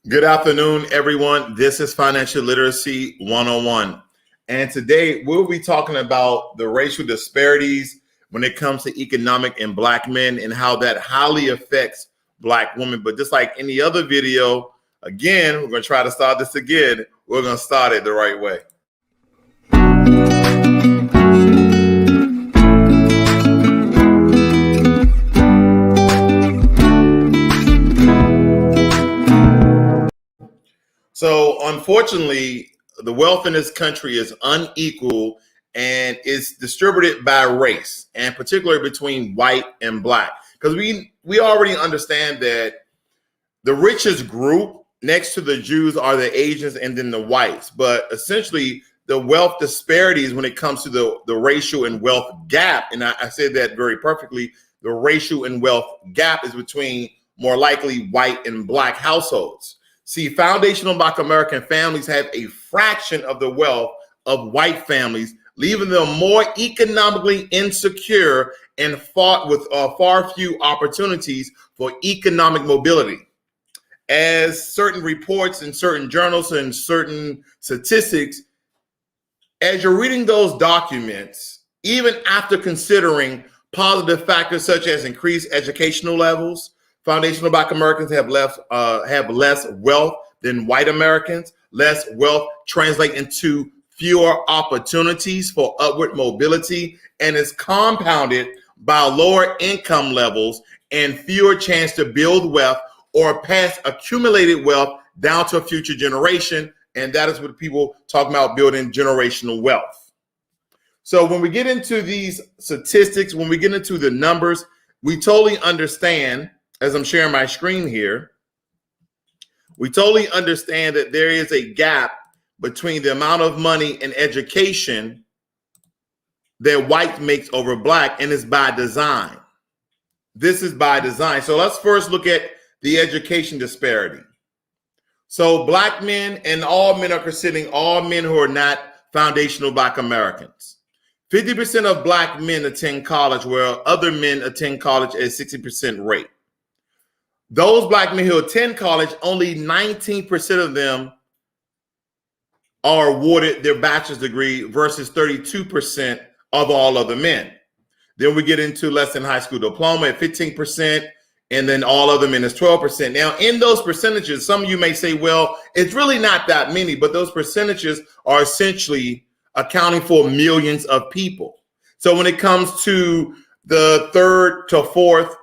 Good afternoon, everyone. This is Financial Literacy 101. And today we'll be talking about the racial disparities when it comes to economic and Black men and how that highly affects Black women. But just like any other video, again, we're going to try to start this again. We're going to start it the right way. So unfortunately, the wealth in this country is unequal and is distributed by race, and particularly between white and Black. Because we already understand that the richest group next to the Jews are the Asians and then the whites. But essentially, the wealth disparities when it comes to the racial and wealth gap, and I said that very perfectly, the racial and wealth gap is between more likely white and Black households. See, foundational Black American families have a fraction of the wealth of white families, leaving them more economically insecure and fought with far few opportunities for economic mobility. As certain reports in certain journals and certain statistics, as you're reading those documents, even after considering positive factors such as increased educational levels, foundational Black Americans have less wealth than white Americans. Less wealth translates into fewer opportunities for upward mobility, and is compounded by lower income levels and fewer chance to build wealth or pass accumulated wealth down to a future generation. And that is what people talk about, building generational wealth. So when we get into these statistics, when we get into the numbers, we totally understand, as I'm sharing my screen here, we totally understand that there is a gap between the amount of money and education that white makes over Black, and it's by design. This is by design. So let's first look at the education disparity. So Black men, and all men are considering all men who are not foundational Black Americans. 50% of Black men attend college, while other men attend college at 60% rate. Those Black men who attend college, only 19% of them are awarded their bachelor's degree versus 32% of all other men. Then we get into less than high school diploma at 15%, and then all other men is 12%. Now, in those percentages, some of you may say, well, it's really not that many, but those percentages are essentially accounting for millions of people. So when it comes to the third to fourth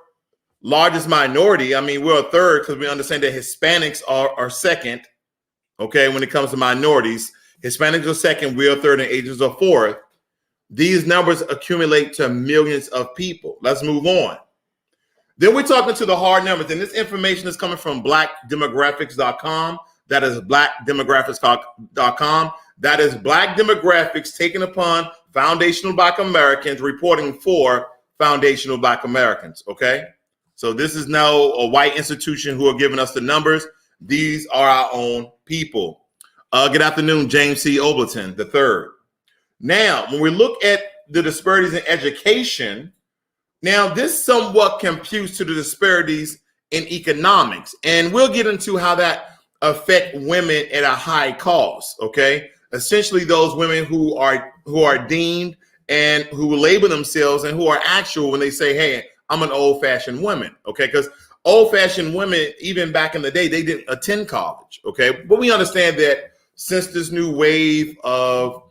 largest minority, I mean, we're a third because we understand that Hispanics are second. Okay, when it comes to minorities, Hispanics are second, we're third, and Asians are fourth. These numbers accumulate to millions of people. Let's move on. Then we're talking to the hard numbers, and this information is coming from blackdemographics.com. That is blackdemographics.com. That is Black demographics taken upon foundational Black Americans, reporting for foundational Black Americans. Okay. So this is now a white institution who are giving us the numbers. These are our own people. Good afternoon, James C. Obleton III. Now, when we look at the disparities in education, now this somewhat computes to the disparities in economics. And we'll get into how that affect women at a high cost, okay? essentially those women who are deemed and who label themselves and who are actual when they say, hey, I'm an old-fashioned woman, okay? Because old-fashioned women, even back in the day, they didn't attend college, okay? But we understand that since this new wave of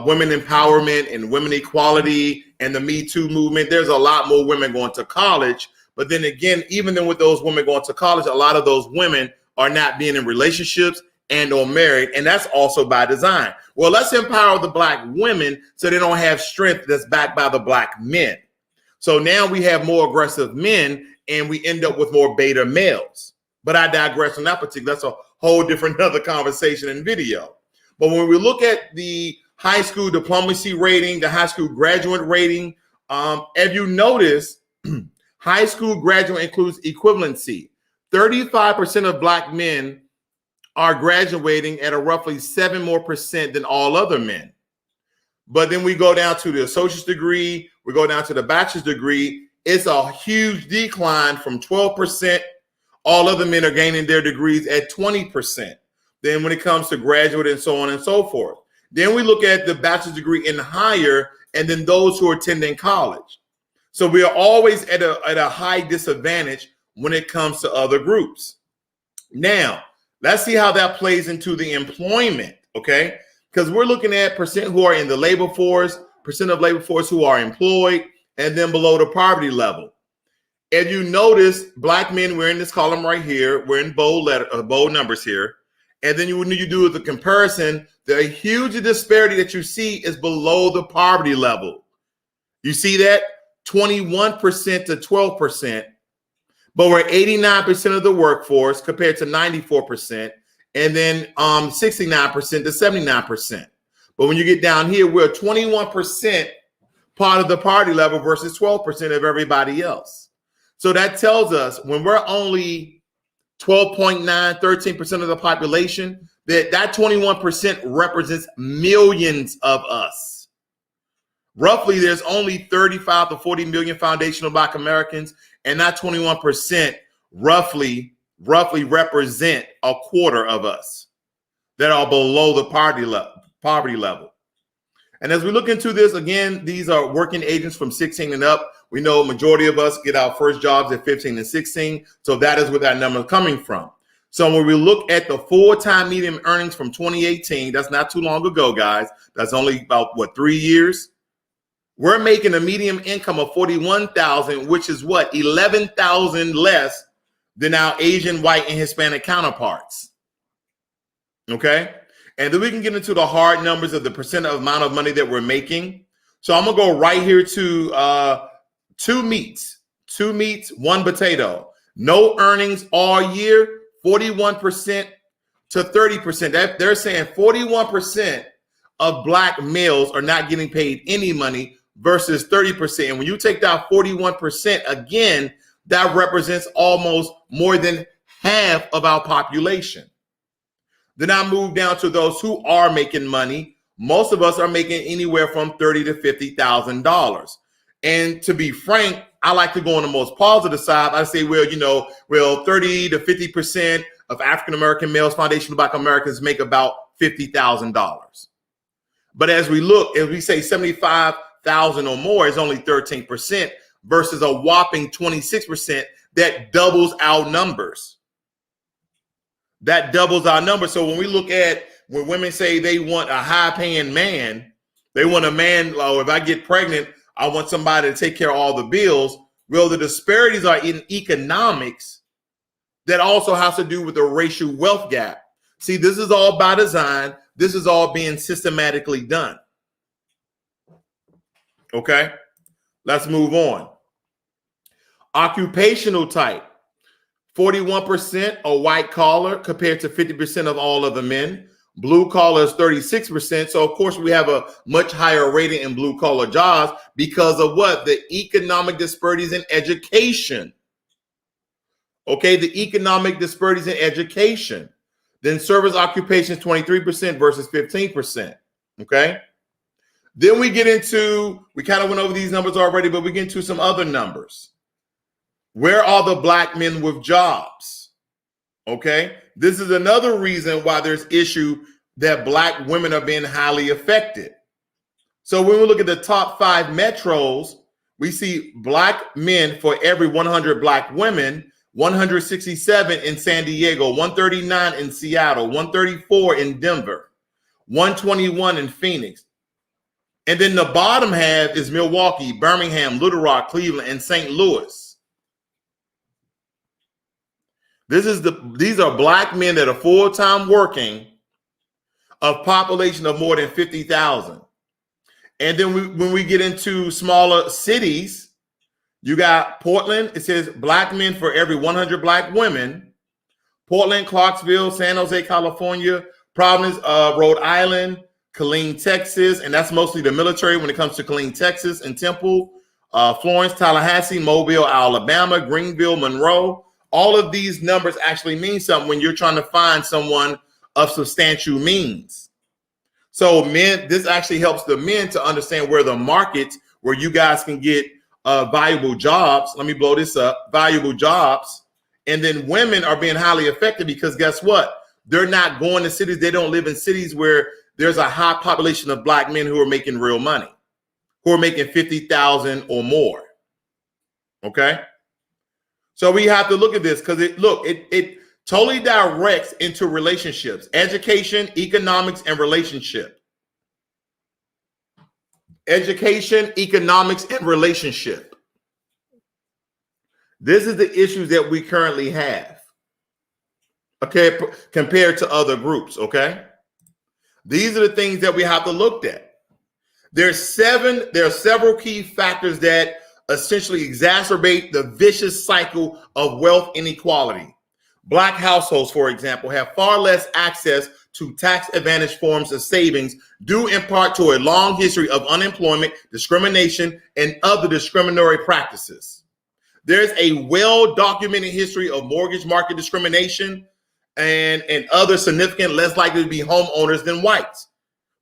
women empowerment and women equality and the Me Too movement, there's a lot more women going to college. But then again, even then with those women going to college, a lot of those women are not being in relationships and or married, and that's also by design. Well, let's empower the Black women so they don't have strength that's backed by the Black men. So now we have more aggressive men and we end up with more beta males. But I digress on that particular, that's a whole different other conversation and video. But when we look at the high school diplomacy rating, the high school graduate rating, if you notice, high school graduate includes equivalency. 35% of Black men are graduating at a roughly 7% more than all other men. But then we go down to the associate's degree, we go down to the bachelor's degree, it's a huge decline from 12%. All other men are gaining their degrees at 20%. Then when it comes to graduate and so on and so forth. Then we look at the bachelor's degree and higher, and then those who are attending college. So we are always at a high disadvantage when it comes to other groups. Now, let's see how that plays into the employment, okay? Because we're looking at percent who are in the labor force, percent of labor force who are employed, and then below the poverty level. If you notice, Black men, we're in this column right here. We're in bold numbers here. And then when you do the comparison, the huge disparity that you see is below the poverty level. You see that? 21% to 12%. But we're 89% of the workforce compared to 94%. And then 69% to 79%. But when you get down here, we're 21% part of the poverty level versus 12% of everybody else. So that tells us when we're only 12.9, 13% of the population, that 21% represents millions of us. Roughly, there's only 35 to 40 million foundational Black Americans, and that 21% roughly represent a quarter of us that are below the poverty level. And as we look into this, again, these are working agents from 16 and up. We know majority of us get our first jobs at 15 and 16. So that is where that number is coming from. So when we look at the full-time median earnings from 2018, that's not too long ago, guys. That's only about, 3 years? We're making a median income of $41,000, which is $11,000 less than our Asian, white, and Hispanic counterparts. Okay? And then we can get into the hard numbers of the percent of amount of money that we're making. So I'm going to go right here to two meats, one potato. No earnings all year, 41% to 30%. They're saying 41% of Black males are not getting paid any money versus 30%. And when you take that 41%, again, that represents almost more than half of our population. Then I move down to those who are making money. Most of us are making anywhere from $30,000 to $50,000. And to be frank, I like to go on the most positive side. I say, 30 to 50% of African-American males, foundational Black Americans make about $50,000. But as we say 75,000 or more is only 13% versus a whopping 26% that doubles our numbers. That doubles our numbers. So when we look at when women say they want a high-paying man, they want a man, if I get pregnant, I want somebody to take care of all the bills. Well, the disparities are in economics that also has to do with the racial wealth gap. See, this is all by design. This is all being systematically done. Okay, let's move on. Occupational type. 41% are white collar compared to 50% of all other men. Blue collar is 36%. So, of course, we have a much higher rating in blue collar jobs because of what? The economic disparities in education. Okay, the economic disparities in education. Then service occupations, 23% versus 15%. Okay. Then we kind of went over these numbers already, but we get into some other numbers. Where are the Black men with jobs? Okay, this is another reason why there's that Black women are being highly affected. So when we look at the top 5 metros, we see Black men for every 100 Black women, 167 in San Diego, 139 in Seattle, 134 in Denver, 121 in Phoenix. And then the bottom half is Milwaukee, Birmingham, Little Rock, Cleveland, and St. Louis. These are Black men that are full-time working, of population of more than 50,000. And then when we get into smaller cities, you got Portland. It says Black men for every 100 Black women. Portland, Clarksville, San Jose, California, Providence, Rhode Island, Killeen, Texas, and that's mostly the military when it comes to Killeen, Texas, and Temple, Florence, Tallahassee, Mobile, Alabama, Greenville, Monroe. All of these numbers actually mean something when you're trying to find someone of substantial means. So men, this actually helps the men to understand where the markets, where you guys can get valuable jobs. Let me blow this up, valuable jobs. And then women are being highly affected because guess what? They're not going to cities. They don't live in cities where there's a high population of Black men who are making real money, who are making 50,000 or more. Okay. So we have to look at this because it totally directs into relationships, education, economics, and relationship. Education, economics, and relationship. This is the issues that we currently have, okay, compared to other groups, okay? These are the things that we have to look at. There are several key factors that essentially exacerbate the vicious cycle of wealth inequality. Black households, for example, have far less access to tax advantage forms of savings due in part to a long history of unemployment, discrimination, and other discriminatory practices. There's a well-documented history of mortgage market discrimination and other significant, less likely to be homeowners than whites.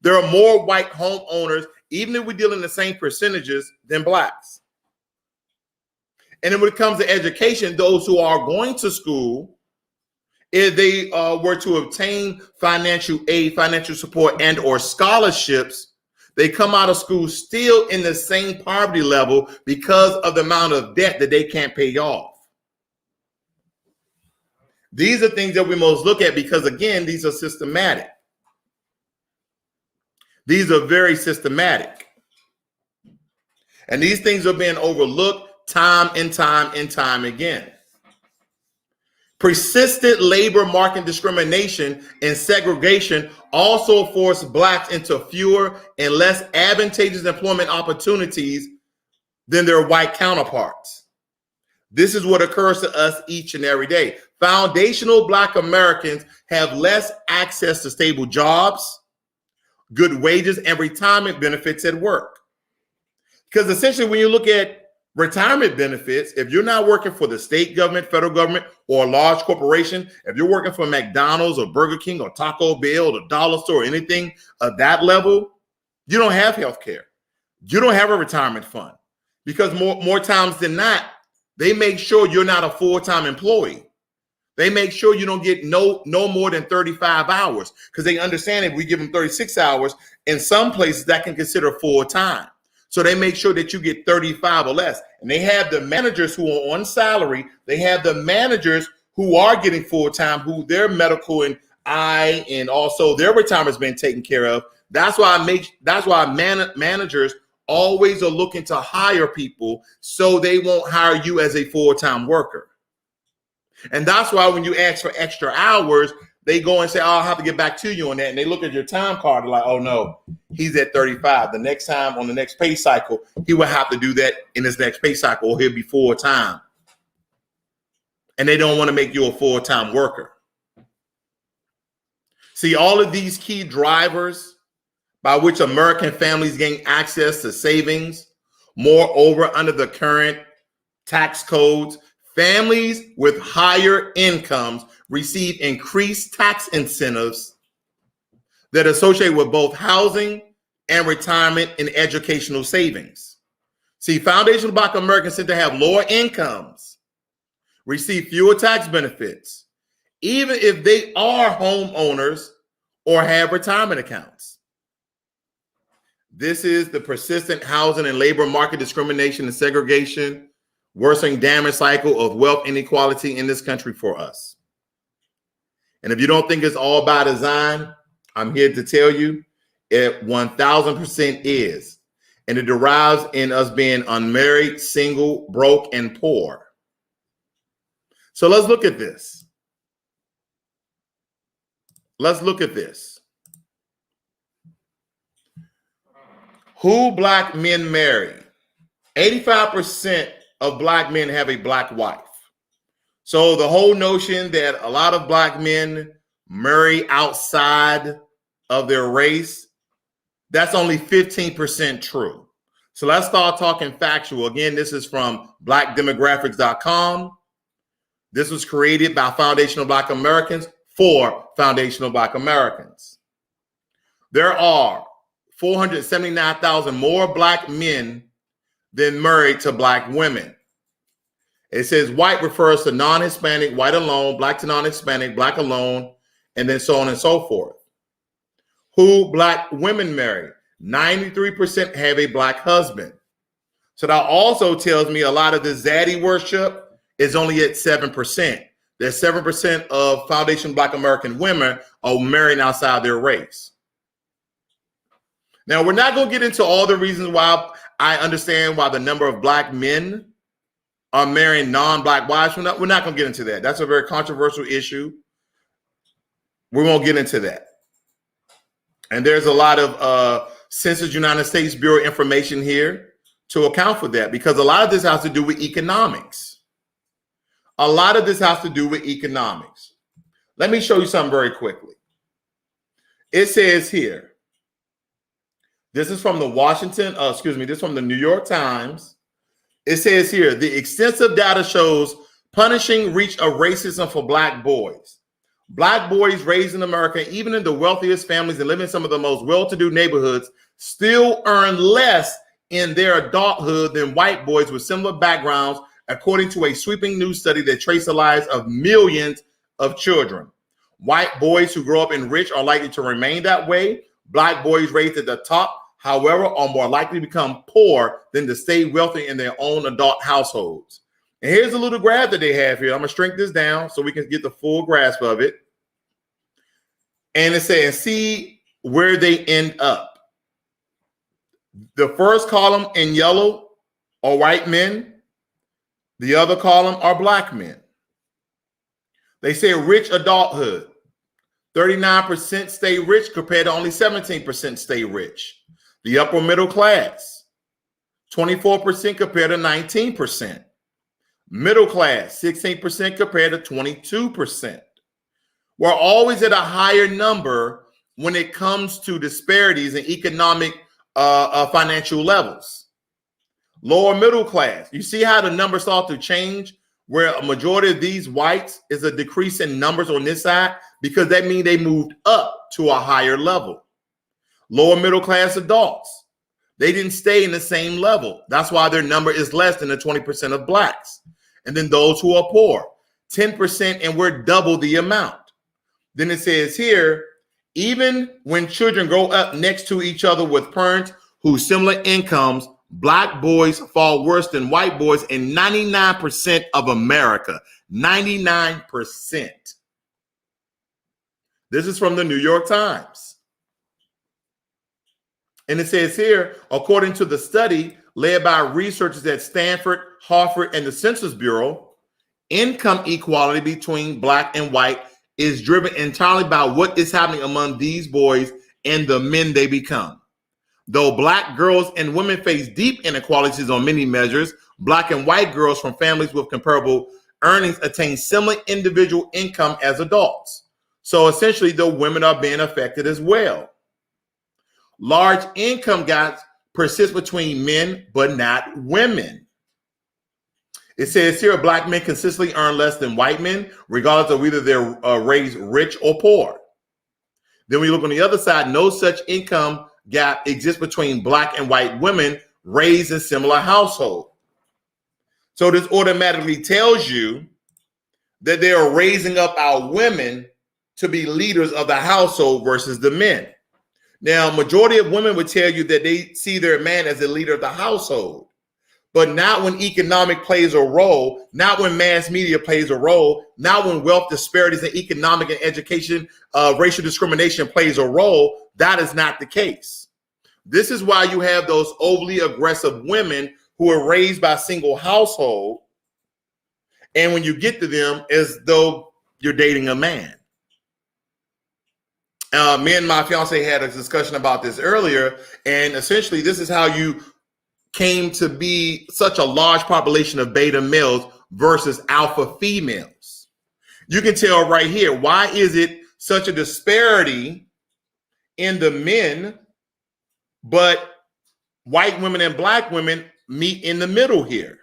There are more white homeowners, even if we deal in the same percentages, than Blacks. And then when it comes to education, those who are going to school, if they were to obtain financial aid, financial support, and or scholarships, they come out of school still in the same poverty level because of the amount of debt that they can't pay off. These are things that we most look at because, again, these are systematic. These are very systematic. And these things are being overlooked time and time and time again. Persistent labor market discrimination and segregation also force Blacks into fewer and less advantageous employment opportunities than their white counterparts. This is what occurs to us each and every day. Foundational Black Americans have less access to stable jobs, good wages, and retirement benefits at work. Because essentially, when you look at retirement benefits, if you're not working for the state government, federal government, or a large corporation, if you're working for McDonald's or Burger King or Taco Bell or Dollar Store or anything of that level, you don't have health care. You don't have a retirement fund because more times than not, they make sure you're not a full-time employee. They make sure you don't get no more than 35 hours because they understand if we give them 36 hours, in some places that can consider full-time. So they make sure that you get 35 or less. And they have the managers who are on salary. They have the managers who are getting full-time, who their medical and eye and also their retirement's been taken care of. That's why managers always are looking to hire people so they won't hire you as a full-time worker. And that's why when you ask for extra hours, they go and say, oh, I'll have to get back to you on that. And they look at your time card, they're like, oh no, he's at 35. The next time on the next pay cycle, he will have to do that in his next pay cycle, or he'll be full-time. And they don't want to make you a full-time worker. See, all of these key drivers by which American families gain access to savings, moreover, under the current tax codes, families with higher incomes receive increased tax incentives that associate with both housing and retirement and educational savings. See, foundational Black Americans tend to have lower incomes, receive fewer tax benefits, even if they are homeowners or have retirement accounts. This is the persistent housing and labor market discrimination and segregation, worsening damage cycle of wealth inequality in this country for us. And if you don't think it's all by design, I'm here to tell you it 1000% is. And it derives in us being unmarried, single, broke, and poor. So let's look at this. Let's look at this. Who black men marry? 85% of black men have a black wife. So the whole notion that a lot of black men marry outside of their race, that's only 15% true. So let's start talking factual. Again, this is from blackdemographics.com. This was created by Foundational Black Americans for Foundational Black Americans. There are 479,000 more black men than married to black women. It says white refers to non-Hispanic, white alone, black to non-Hispanic, black alone, and then so on and so forth. Who black women marry? 93% have a black husband. So that also tells me a lot of the zaddy worship is only at 7%. There's 7% of Foundation Black American women are marrying outside their race. Now, we're not going to get into all the reasons why I understand why the number of black men are marrying non-black wives. We're not going to get into that. That's a very controversial issue. We won't get into that. And there's a lot of Census United States Bureau information here to account for that, because a lot of this has to do with economics. A lot of this has to do with economics. Let me show you something very quickly. It says here, this is from the this is from the New York Times. It says here, the extensive data shows punishing reach of racism for black boys. Black boys raised in America, even in the wealthiest families and live in some of the most well-to-do neighborhoods, still earn less in their adulthood than white boys with similar backgrounds, according to a sweeping new study that traced the lives of millions of children. White boys who grow up in rich are likely to remain that way. Black boys raised at the top, however, are more likely to become poor than to stay wealthy in their own adult households. And here's a little graph that they have here. I'm going to shrink this down so we can get the full grasp of it. And it says, see where they end up. The first column in yellow are white men. The other column are black men. They say rich adulthood. 39% stay rich compared to only 17% stay rich. The upper middle class, 24% compared to 19%. Middle class, 16% compared to 22%. We're always at a higher number when it comes to disparities in economic financial levels. Lower middle class, you see how the numbers start to change, where a majority of these whites is a decrease in numbers on this side, because that means they moved up to a higher level. Lower middle class adults, they didn't stay in the same level. That's why their number is less than the 20% of blacks. And then those who are poor, 10%, and we're double the amount. Then it says here, even when children grow up next to each other with parents whose similar incomes, black boys fall worse than white boys in 99% of America. 99%. This is from the New York Times. And it says here, according to the study led by researchers at Stanford, Harvard, and the Census Bureau, income equality between black and white is driven entirely by what is happening among these boys and the men they become. Though black girls and women face deep inequalities on many measures, black and white girls from families with comparable earnings attain similar individual income as adults. So essentially, the women are being affected as well. Large income gaps persist between men, but not women. It says here, black men consistently earn less than white men, regardless of whether they're raised rich or poor. Then we look on the other side, no such income gap exists between black and white women raised in similar households. So this automatically tells you that they are raising up our women to be leaders of the household versus the men. Now, majority of women would tell you that they see their man as a leader of the household, but not when economic plays a role, not when mass media plays a role, not when wealth disparities and economic and education, racial discrimination plays a role. That is not the case. This is why you have those overly aggressive women who are raised by a single household, and when you get to them, as though you're dating a man. Me and my fiance had a discussion about this earlier, and essentially this is how you came to be such a large population of beta males versus alpha females. You can tell right here, why is it such a disparity in the men, but white women and black women meet in the middle here?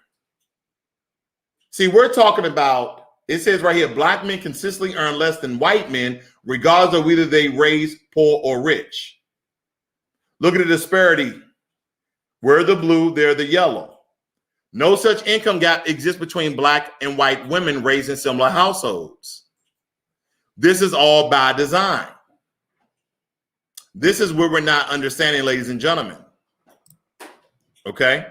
See, we're talking about, it says right here, black men consistently earn less than white men, regardless of whether they raised poor or rich. Look at the disparity. We're the blue, they're the yellow. No such income gap exists between black and white women raised in similar households. This is all by design. This is where we're not understanding, ladies and gentlemen. Okay?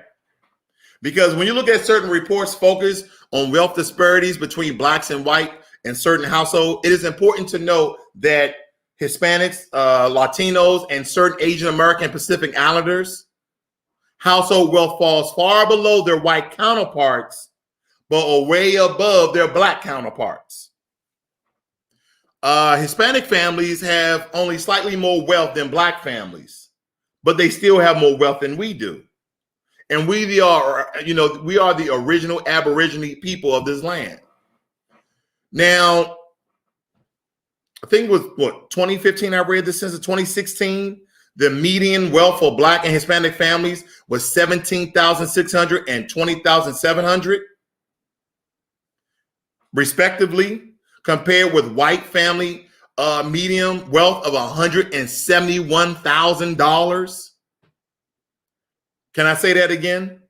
Because when you look at certain reports focused on wealth disparities between blacks and white in certain households, it is important to note that Hispanics, Latinos, and certain Asian American Pacific Islanders, household wealth falls far below their white counterparts, but are way above their black counterparts. Hispanic families have only slightly more wealth than black families, but they still have more wealth than we do. And we are the original Aborigine people of this land. Now, I think it was 2015 I read this, since 2016, the median wealth for black and Hispanic families was $17,600 and $20,700, respectively, compared with white family median wealth of $171,000. Can I say that again?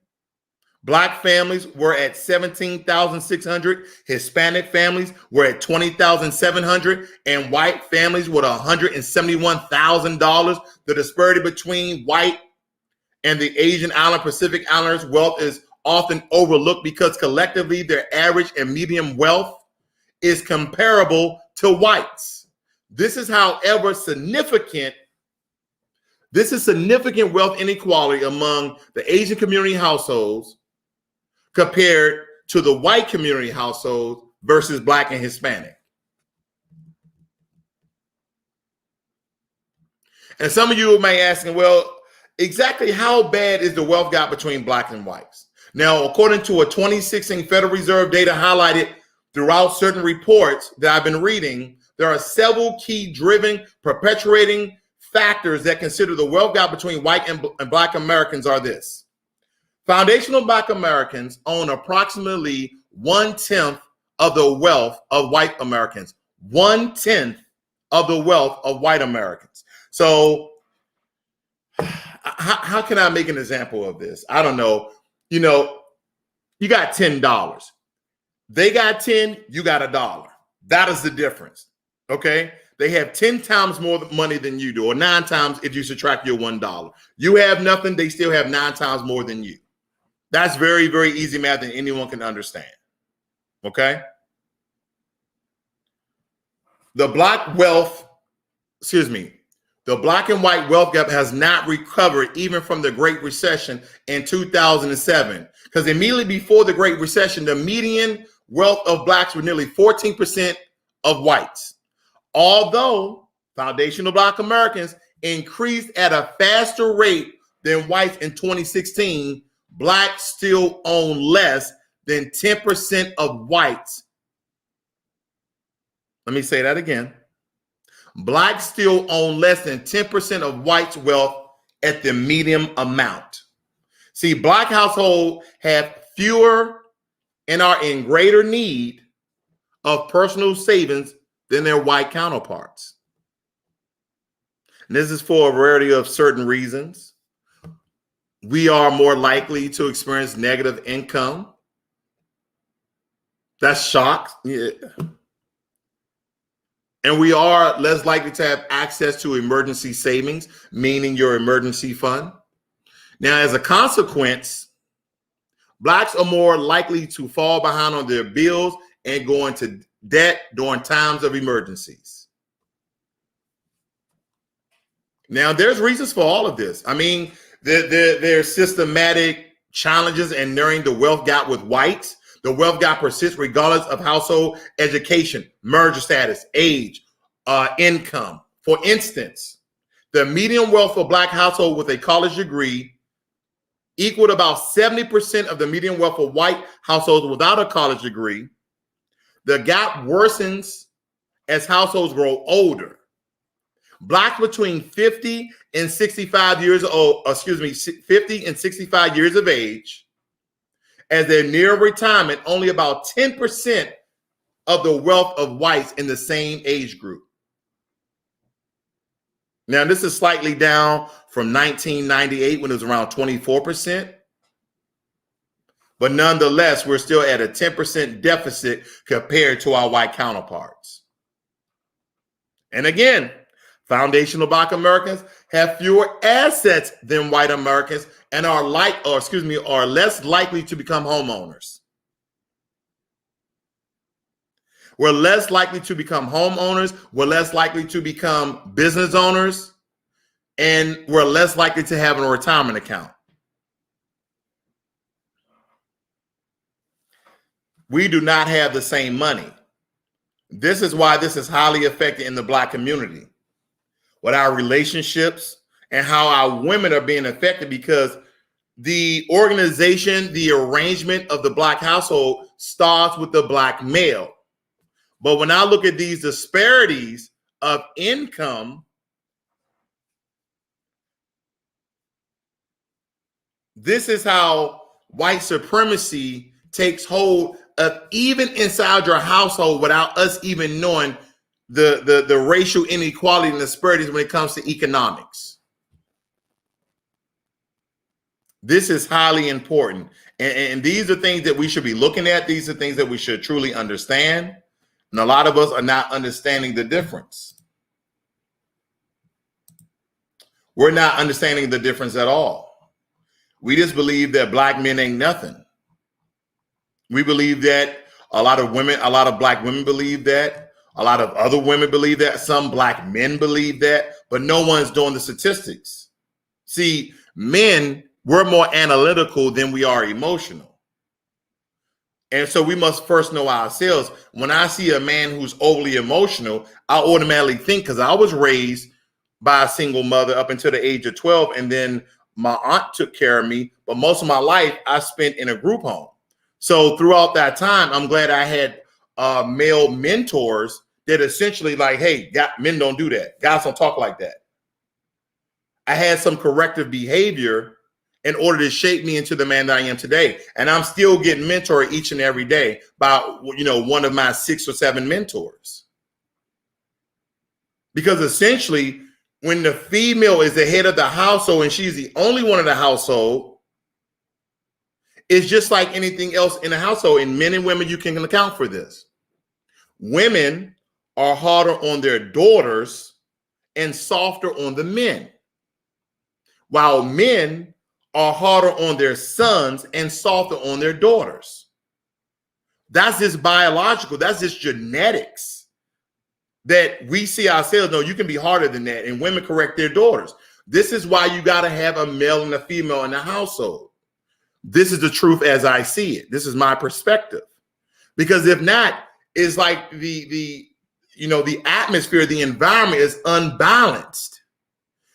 Black families were at $17,600, Hispanic families were at $20,700, and white families were at $171,000. The disparity between white and the Asian Island Pacific Islanders' wealth is often overlooked because collectively their average and median wealth is comparable to whites. This is, however, significant. This is significant wealth inequality among the Asian community households compared to the white community households versus black and Hispanic. And some of you may ask, well, exactly how bad is the wealth gap between black and whites? Now, according to a 2016 Federal Reserve data highlighted throughout certain reports that I've been reading, there are several key perpetuating factors that consider the wealth gap between white and black Americans are this. Foundational black Americans own approximately 1/10 of the wealth of white Americans. 1/10 of the wealth of white Americans. So how can I make an example of this? I don't know. You got $10. They got 10, you got $1. That is the difference. Okay? They have 10 times more money than you do, or 9 times if you subtract your $1. You have nothing, they still have 9 times more than you. That's very, very easy math that anyone can understand. Okay? The black and white wealth gap has not recovered even from the Great Recession in 2007. Because immediately before the Great Recession, the median wealth of blacks were nearly 14% of whites. Although foundational black Americans increased at a faster rate than whites in 2016, blacks still own less than 10% of whites. Let me say that again. Blacks still own less than 10% of whites' wealth at the median amount. See, black households have fewer and are in greater need of personal savings than their white counterparts. And this is for a variety of certain reasons. We are more likely to experience negative income. That's shock. Yeah. And we are less likely to have access to emergency savings, meaning your emergency fund. Now, as a consequence, Blacks are more likely to fall behind on their bills and go into debt during times of emergencies. Now, there's reasons for all of this. I mean, there's systematic challenges in narrowing the wealth gap with whites. The wealth gap persists regardless of household education, marriage status, age, income. For instance, the median wealth for Black household with a college degree equaled about 70% of the median wealth of white households without a college degree. The gap worsens as households grow older. Blacks between 50 and 65 years old, 50 and 65 years of age, as they're near retirement, only about 10% of the wealth of whites in the same age group. Now, this is slightly down from 1998 when it was around 24%. But nonetheless, we're still at a 10% deficit compared to our white counterparts. And again, foundational Black Americans have fewer assets than white Americans and are less likely to become homeowners. We're less likely to become homeowners. We're less likely to become business owners. And we're less likely to have a retirement account. We do not have the same money. This is why this is highly affected in the Black community with our relationships and how our women are being affected, because the organization, the arrangement of the Black household starts with the Black male. But when I look at these disparities of income, this is how white supremacy takes hold of even inside your household without us even knowing the racial inequality and disparities when it comes to economics. This is highly important. And these are things that we should be looking at. These are things that we should truly understand. And a lot of us are not understanding the difference. We're not understanding the difference at all. We just believe that Black men ain't nothing. We believe that a lot of Black women believe that. A lot of other women believe that. Some Black men believe that, but no one's doing the statistics. See, men, we're more analytical than we are emotional. And so we must first know ourselves. When I see a man who's overly emotional, I automatically think, because I was raised by a single mother up until the age of 12, and then my aunt took care of me. But most of my life I spent in a group home. So throughout that time, I'm glad I had male mentors that essentially like, hey, men don't do that. Guys don't talk like that. I had some corrective behavior in order to shape me into the man that I am today. And I'm still getting mentored each and every day by, one of my 6 or 7 mentors. Because essentially, when the female is the head of the household and she's the only one in the household, it's just like anything else in the household. And men and women, you can account for this. Women are harder on their daughters and softer on the men, while men are harder on their sons and softer on their daughters. That's just biological. That's just genetics that we see ourselves. No, you can be harder than that. And women correct their daughters. This is why you got to have a male and a female in the household. This is the truth as I see it. This is my perspective. Because if not, it's like the atmosphere, the environment is unbalanced.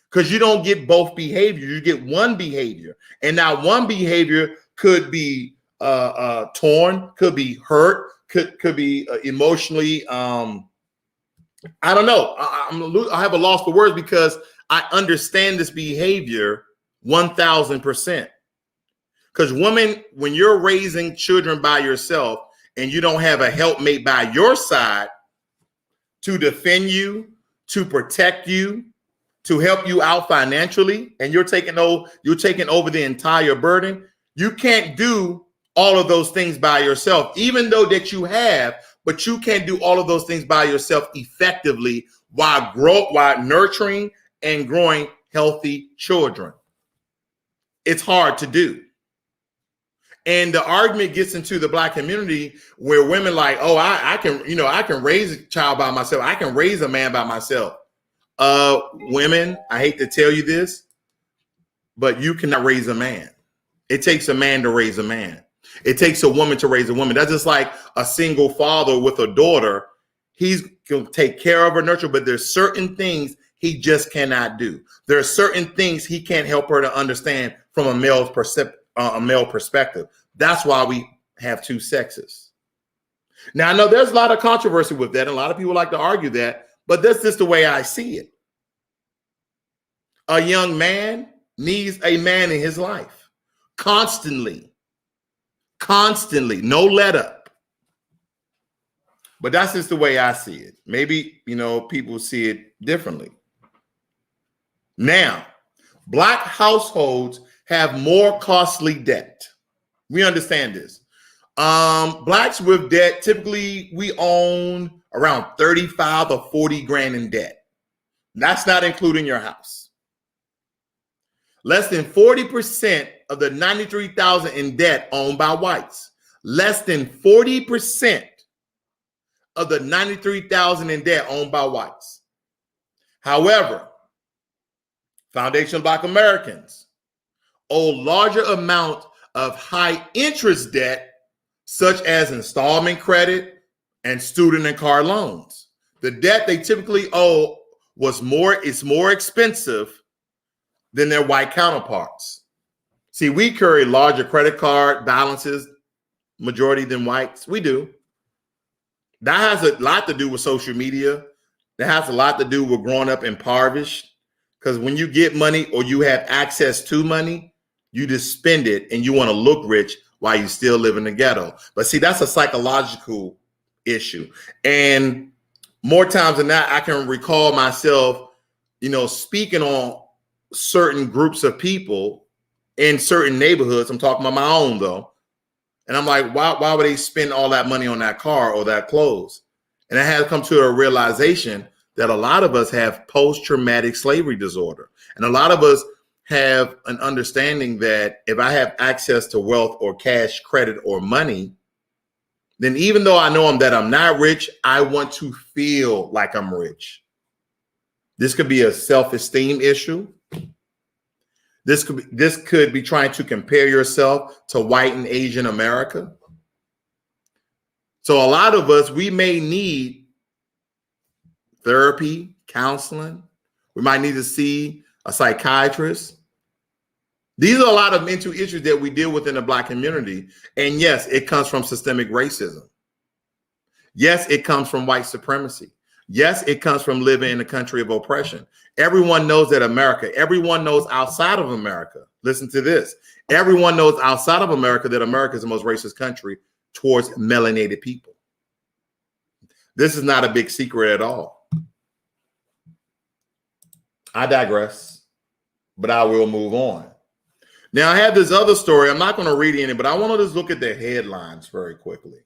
Because you don't get both behaviors, you get one behavior. And now one behavior could be torn, could be hurt, could be emotionally, I don't know. I have a loss for words because I understand this behavior 1,000%. Because women, when you're raising children by yourself and you don't have a helpmate by your side to defend you, to protect you, to help you out financially, and you're taking over the entire burden, you can't do all of those things by yourself, even though that you have but you can't do all of those things by yourself effectively while nurturing and growing healthy children. It's hard to do. And the argument gets into the Black community where women like, oh, I can raise a child by myself. I can raise a man by myself. Women, I hate to tell you this, but you cannot raise a man. It takes a man to raise a man. It takes a woman to raise a woman. That's just like a single father with a daughter. He's going to take care of her, nurture, but there's certain things he just cannot do. There are certain things he can't help her to understand from a male perspective. That's why we have two sexes. Now, I know there's a lot of controversy with that, and a lot of people like to argue that, but that's just the way I see it. A young man needs a man in his life constantly, no let up. But that's just the way I see it. Maybe, people see it differently. Now, Black households have more costly debt. We understand this. Blacks with debt, typically we own around 35 or 40 grand in debt. That's not including your house. Less than 40% of the 93,000 in debt owned by whites. Less than 40% of the 93,000 in debt owned by whites. However, foundational Black Americans owe larger amount of high interest debt, such as installment credit and student and car loans. The debt they typically owe is more expensive than their white counterparts. See, we carry larger credit card balances, majority than whites. We do. That has a lot to do with social media. That has a lot to do with growing up impoverished. Because when you get money or you have access to money, you just spend it and you want to look rich while you still live in the ghetto. But see, that's a psychological issue. And more times than not, I can recall myself, speaking on certain groups of people in certain neighborhoods. I'm talking about my own though. And I'm like, why would they spend all that money on that car or that clothes? And I had come to a realization that a lot of us have post-traumatic slavery disorder. And a lot of us have an understanding that if I have access to wealth or cash, credit, or money, then even though I know that I'm not rich, I want to feel like I'm rich. This could be a self-esteem issue. This could be trying to compare yourself to white and Asian America. So a lot of us, we may need therapy, counseling. We might need to see a psychiatrist. These are a lot of mental issues that we deal with in the Black community. And yes, it comes from systemic racism. Yes, it comes from white supremacy. Yes, it comes from living in a country of oppression. Everyone knows that everyone knows outside of America. Listen to this. Everyone knows outside of America that America is the most racist country towards melanated people. This is not a big secret at all. I digress, but I will move on. Now, I have this other story. I'm not going to read any, but I want to just look at the headlines very quickly.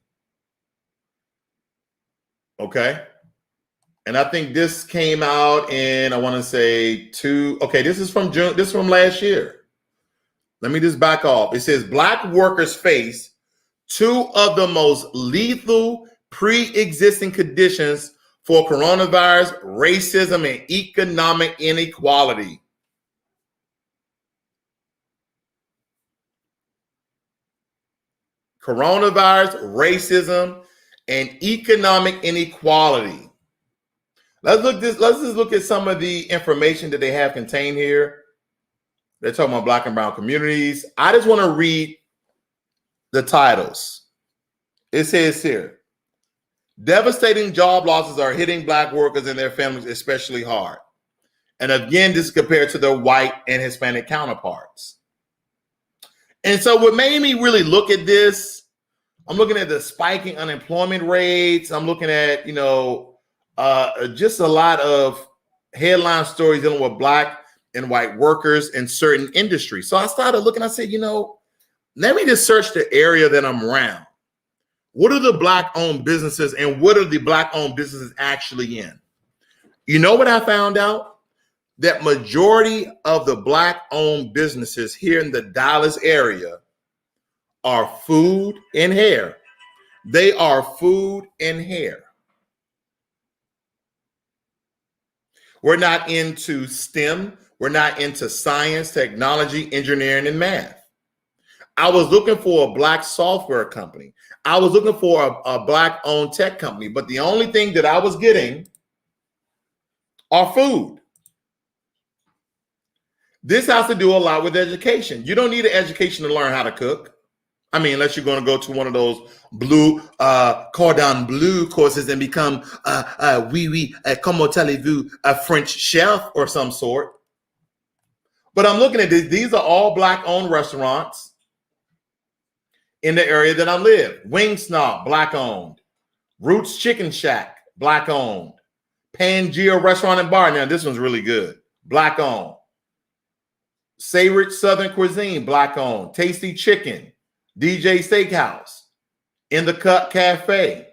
Okay. And I think this came out in, I want to say this is from June. This is from last year. Let me just back off. It says Black workers face two of the most lethal pre-existing conditions for coronavirus, racism, and economic inequality. Coronavirus, racism, and economic inequality. Let's just look at some of the information that they have contained here. They're talking about Black and brown communities. I just want to read the titles. It says here, devastating job losses are hitting Black workers and their families especially hard. And again, this is compared to their white and Hispanic counterparts. And so what made me really look at this, I'm looking at the spiking unemployment rates. I'm looking at, just a lot of headline stories dealing with Black and white workers in certain industries. So I started looking, I said, let me just search the area that I'm around. What are the Black-owned businesses and what are the Black-owned businesses actually in? You know what I found out? That majority of the Black-owned businesses here in the Dallas area are food and hair. They are food and hair. We're not into STEM. We're not into science, technology, engineering, and math. I was looking for a Black software company. I was looking for a Black-owned tech company, but the only thing that I was getting are food. This has to do a lot with education. You don't need an education to learn how to cook. I mean, unless you're going to go to one of those blue, cordon bleu courses and become, comment allez-vous, a French chef or some sort. But I'm looking at this. These are all Black-owned restaurants in the area that I live. Wing Snob, Black-owned. Roots Chicken Shack, Black-owned. Pangea Restaurant and Bar. Now, this one's really good. Black-owned. Say Rich Southern Cuisine, Black-owned. Tasty Chicken. DJ Steakhouse. In the Cut Cafe.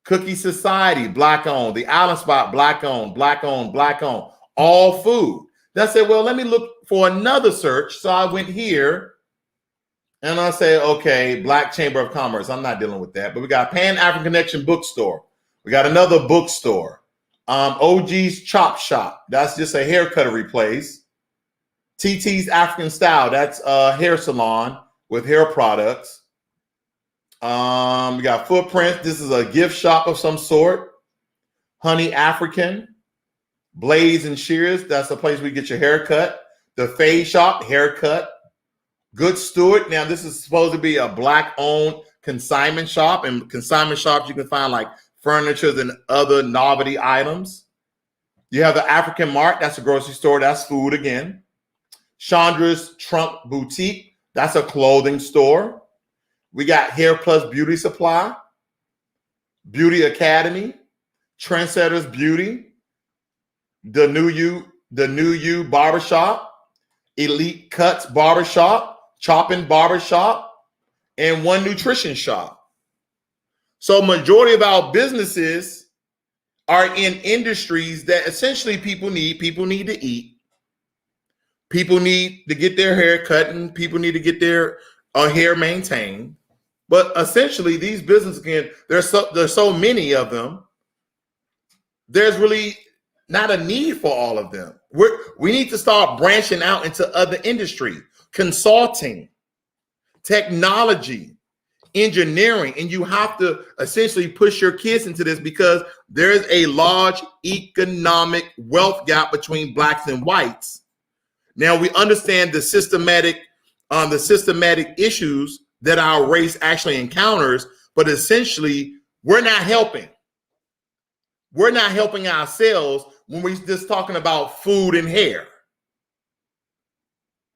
Cookie Society, Black-owned. The Island Spot, Black-owned, Black-owned, Black-owned. All food. Then I said, well, let me look for another search. So I went here. And I say, okay, Black Chamber of Commerce. I'm not dealing with that. But we got Pan African Connection Bookstore. We got another bookstore. OG's Chop Shop. That's just a haircuttery place. TT's African Style. That's a hair salon with hair products. We got Footprints. This is a gift shop of some sort. Honey African. Blades and Shears. That's the place where you get your hair cut. The Fade Shop, haircut. Good Stewart. Now, this is supposed to be a Black-owned consignment shop. And consignment shops, you can find like furniture and other novelty items. You have the African Mart. That's a grocery store. That's food again. Chandra's Trunk Boutique. That's a clothing store. We got Hair Plus Beauty Supply. Beauty Academy. Trendsetters Beauty. The New You Barbershop. Elite Cuts Barbershop. Chopping Barbershop, and One Nutrition Shop. So majority of our businesses are in industries that essentially people need. People need to eat. People need to get their hair cut, and people need to get their hair maintained. But essentially, these businesses, again, there's so many of them. There's really not a need for all of them. We need to start branching out into other industries. Consulting, technology, engineering, and you have to essentially push your kids into this because there is a large economic wealth gap between Blacks and whites. Now we understand the systematic issues that our race actually encounters, but essentially we're not helping. We're not helping ourselves when we're just talking about food and hair.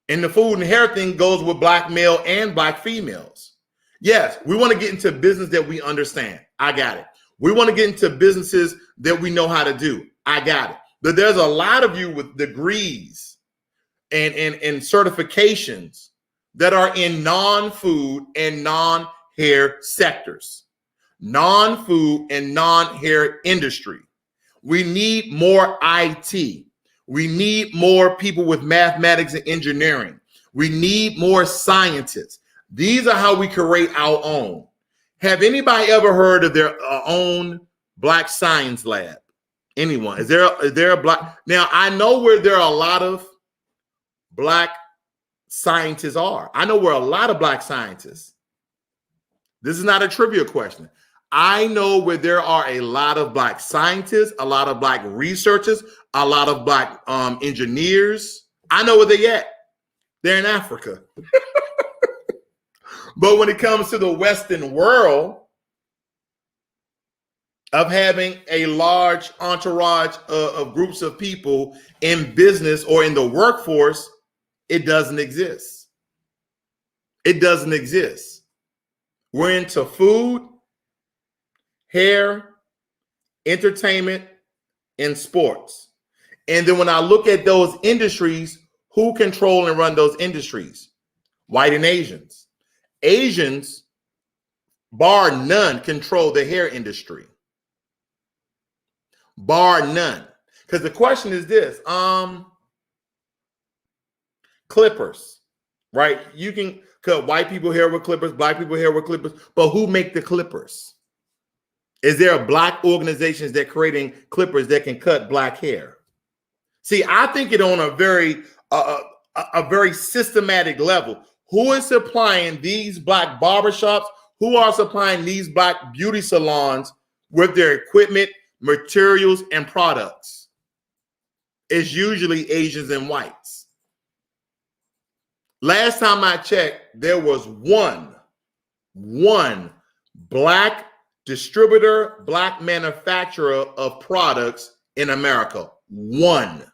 And the food and hair thing goes with Black male and Black females. Yes, we want to get into business that we understand. I got it. We want to get into businesses that we know how to do. I got it. But there's a lot of you with degrees and certifications that are in non-food and non-hair sectors. Non-food and non-hair industry. We need more IT. We need more people with mathematics and engineering. We need more scientists. These are how we create our own. Have anybody ever heard of their own Black science lab? Anyone? Is there a Black? Now, I know where there are a lot of Black scientists are. I know where a lot of Black scientists. This is not a trivia question. I know where there are a lot of Black scientists, a lot of Black researchers, a lot of Black engineers. I know where they're at. They're in Africa. But when it comes to the Western world of having a large entourage of groups of people in business or in the workforce, it doesn't exist. It doesn't exist. We're into food, hair, entertainment, and sports. And then when I look at those industries, who control and run those industries? White and Asians. Asians bar none, control the hair industry. Bar none. Because the question is this, clippers, right? You can cut white people hair with clippers, black people hair with clippers, but who make the clippers? Is there a black organizations that creating clippers that can cut black hair? See, I think it on a very systematic level. Who is supplying these black barbershops? Who are supplying these black beauty salons with their equipment, materials, and products? It's usually Asians and whites. Last time I checked, there was one black distributor, black manufacturer of products in America. One.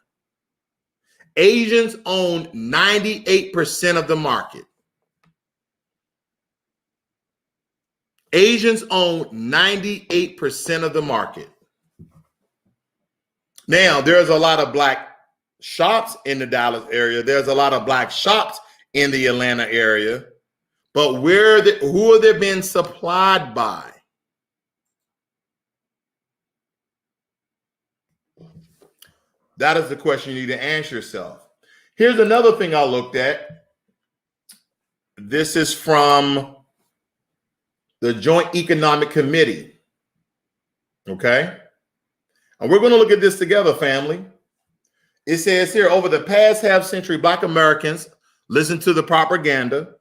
Asians own 98% of the market. Asians own 98% of the market. Now, there's a lot of black shops in the Dallas area. There's a lot of black shops in the Atlanta area. But who are they being supplied by? That is the question you need to answer yourself. Here's another thing I looked at. This is from the Joint Economic Committee. Okay? And we're going to look at this together, family. It says here, over the past half century, Black Americans, listen to the propaganda.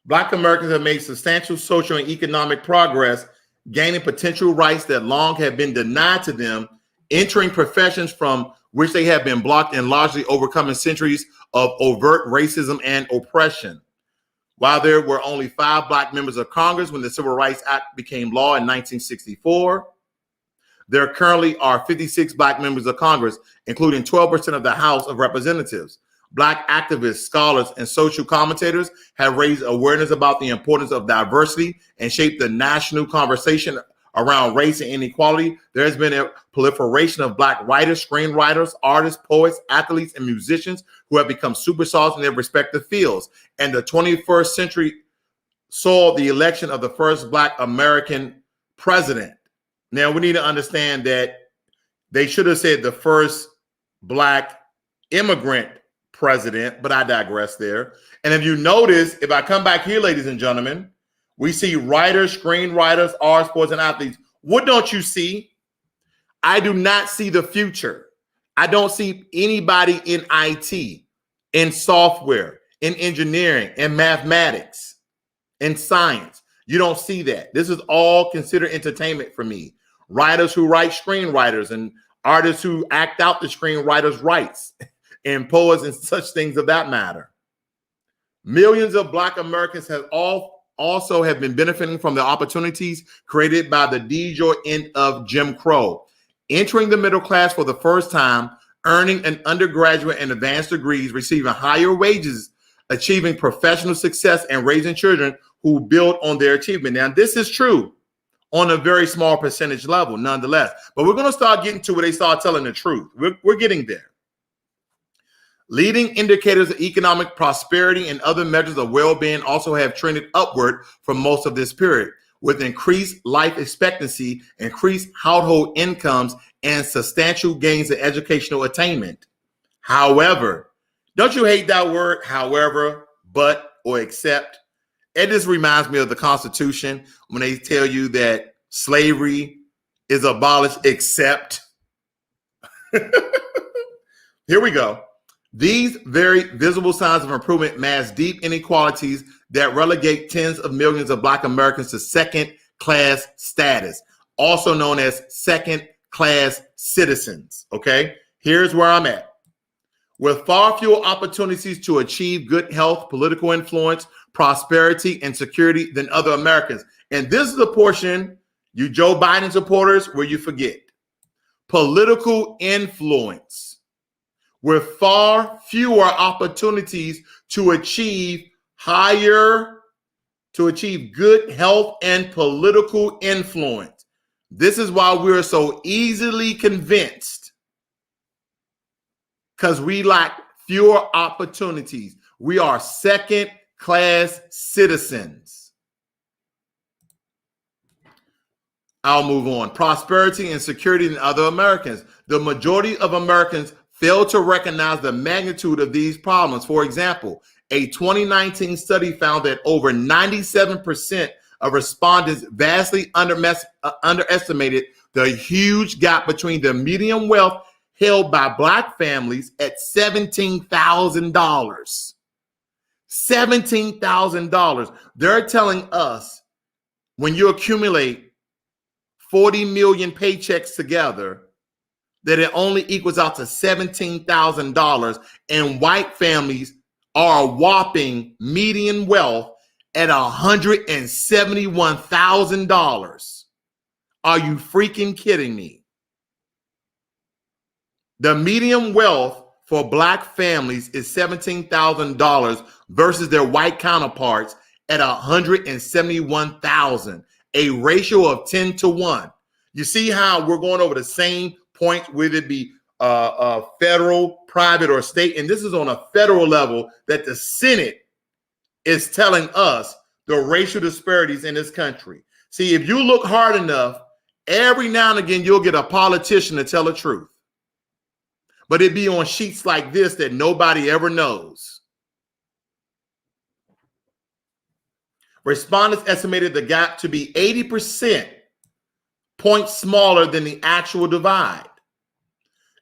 Black Americans have made substantial social and economic progress, gaining potential rights that long have been denied to them, entering professions from which they have been blocked, and largely overcoming centuries of overt racism and oppression. While there were only 5 black members of Congress when the Civil Rights Act became law in 1964, there currently are 56 black members of Congress, including 12% of the House of Representatives. Black activists, scholars, and social commentators have raised awareness about the importance of diversity and shaped the national conversation around race and inequality. There has been a proliferation of black writers, screenwriters, artists, poets, athletes, and musicians who have become superstars in their respective fields. And the 21st century saw the election of the first black American president. Now, we need to understand that they should have said the first black immigrant president, but I digress there. And if you notice, if I come back here, ladies and gentlemen, we see writers, screenwriters, artists, sports, and athletes. What don't you see? I do not see the future. I don't see anybody in IT, in software, in engineering, in mathematics, in science. You don't see that. This is all considered entertainment for me. Writers who write screenwriters and artists who act out the screenwriters' rights and poets and such things of that matter. Millions of Black Americans have also have been benefiting from the opportunities created by the de-jure end of Jim Crow, entering the middle class for the first time, earning an undergraduate and advanced degrees, receiving higher wages, achieving professional success, and raising children who build on their achievement. Now, this is true on a very small percentage level, nonetheless. But we're going to start getting to where they start telling the truth. We're getting there. Leading indicators of economic prosperity and other measures of well-being also have trended upward for most of this period, with increased life expectancy, increased household incomes, and substantial gains in educational attainment. However, don't you hate that word, however, but, or except? It just reminds me of the Constitution when they tell you that slavery is abolished except. Here we go. These very visible signs of improvement mask deep inequalities that relegate tens of millions of Black Americans to second-class status, also known as second-class citizens, okay? Here's where I'm at. With far fewer opportunities to achieve good health, political influence, prosperity, and security than other Americans. And this is the portion, you Joe Biden supporters, where you forget. Political influence. With far fewer opportunities to achieve good health and political influence. This is why we're so easily convinced, because we lack fewer opportunities. We are second-class citizens. I'll move on. Prosperity and security in other Americans. The majority of Americans fail to recognize the magnitude of these problems. For example, a 2019 study found that over 97% of respondents vastly underestimated the huge gap between the median wealth held by Black families at $17,000. $17,000. They're telling us when you accumulate 40 million paychecks together, that it only equals out to $17,000, and white families are a whopping median wealth at $171,000. Are you freaking kidding me? The median wealth for Black families is $17,000 versus their white counterparts at $171,000, a ratio of 10 to 1. You see how we're going over the same points, whether it be federal, private, or state. And this is on a federal level that the Senate is telling us the racial disparities in this country. See, if you look hard enough, every now and again, you'll get a politician to tell the truth. But it'd be on sheets like this that nobody ever knows. Respondents estimated the gap to be 80% points smaller than the actual divide.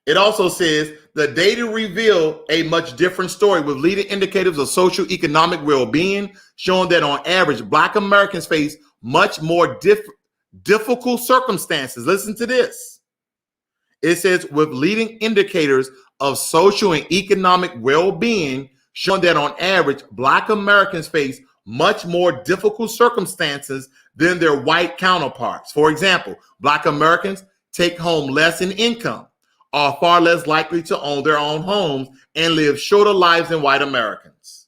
It also says the data reveal a much different story, with leading indicators of socioeconomic well-being showing that on average, Black Americans face much more difficult circumstances. Listen to this. It says with leading indicators of social and economic well-being showing that on average, Black Americans face much more difficult circumstances than their white counterparts. For example, Black Americans take home less in income, are far less likely to own their own homes, and live shorter lives than white Americans.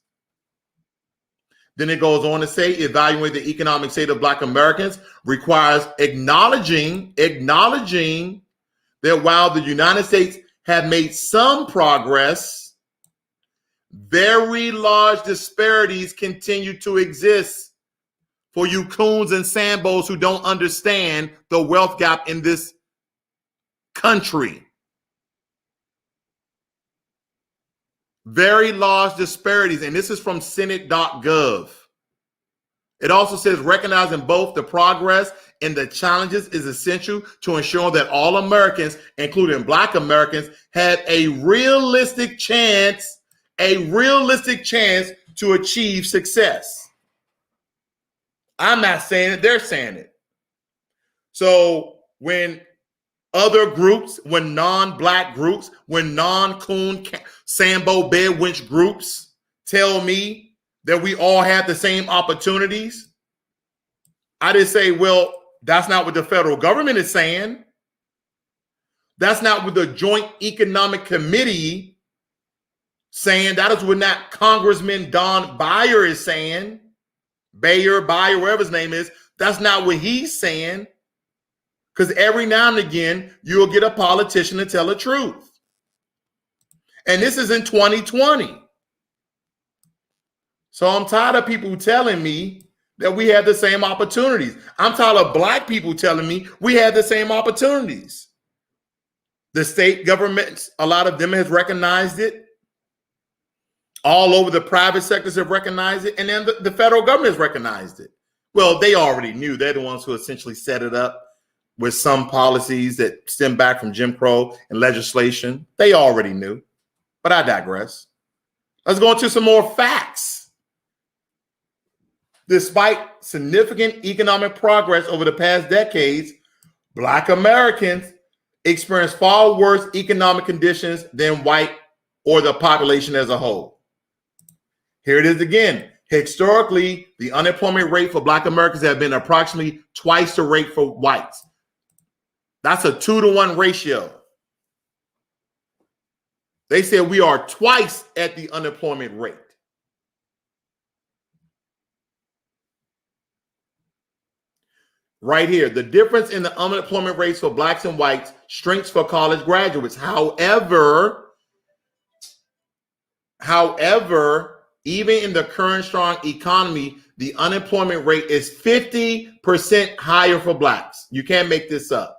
Then it goes on to say, evaluating the economic state of Black Americans requires acknowledging that while the United States have made some progress, very large disparities continue to exist for you coons and sambos who don't understand the wealth gap in this country. Very large disparities, and this is from Senate.gov. It also says recognizing both the progress and the challenges is essential to ensure that all Americans, including Black Americans, have a realistic chance to achieve success. I'm not saying it, they're saying it. So when other groups, when non-Black groups, when non-coon, sambo, bedwench groups tell me that we all have the same opportunities, I just say, well, that's not what the federal government is saying. That's not what the Joint Economic Committee saying. That is what not Congressman Don Beyer is saying. Beyer, whatever his name is. That's not what he's saying. Because every now and again, you'll get a politician to tell the truth. And this is in 2020. So I'm tired of people telling me that we have the same opportunities. I'm tired of Black people telling me we have the same opportunities. The state governments, a lot of them has recognized it. All over the private sectors have recognized it. And then the federal government has recognized it. Well, they already knew. They're the ones who essentially set it up with some policies that stem back from Jim Crow and legislation. They already knew. But I digress. Let's go into some more facts. Despite significant economic progress over the past decades, Black Americans experience far worse economic conditions than white or the population as a whole. Here it is again. Historically, the unemployment rate for Black Americans have been approximately twice the rate for whites. That's a 2-to-1 ratio. They said we are twice at the unemployment rate. Right here, the difference in the unemployment rates for Blacks and whites shrinks for college graduates. However, even in the current strong economy, the unemployment rate is 50% higher for blacks. You can't make this up.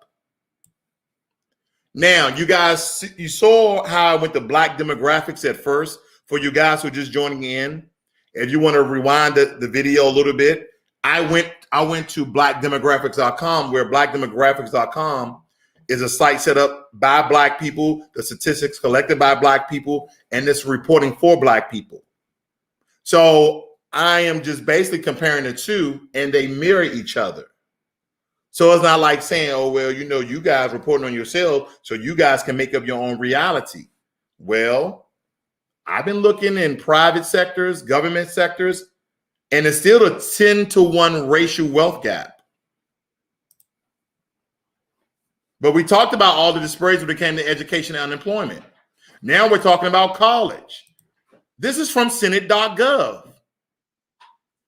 Now, you guys, you saw how I went to black demographics at first. For you guys who are just joining in, if you want to rewind the video a little bit, I went to blackdemographics.com, where blackdemographics.com is a site set up by black people, the statistics collected by black people, and this reporting for black people. So I am just basically comparing the two, and they mirror each other. So it's not like saying, oh, well, you know, you guys reporting on yourself, so you guys can make up your own reality. Well, I've been looking in private sectors, government sectors, and it's still a 10-to-1 racial wealth gap. But we talked about all the disparities when it came to education and unemployment. Now we're talking about college. This is from Senate.gov.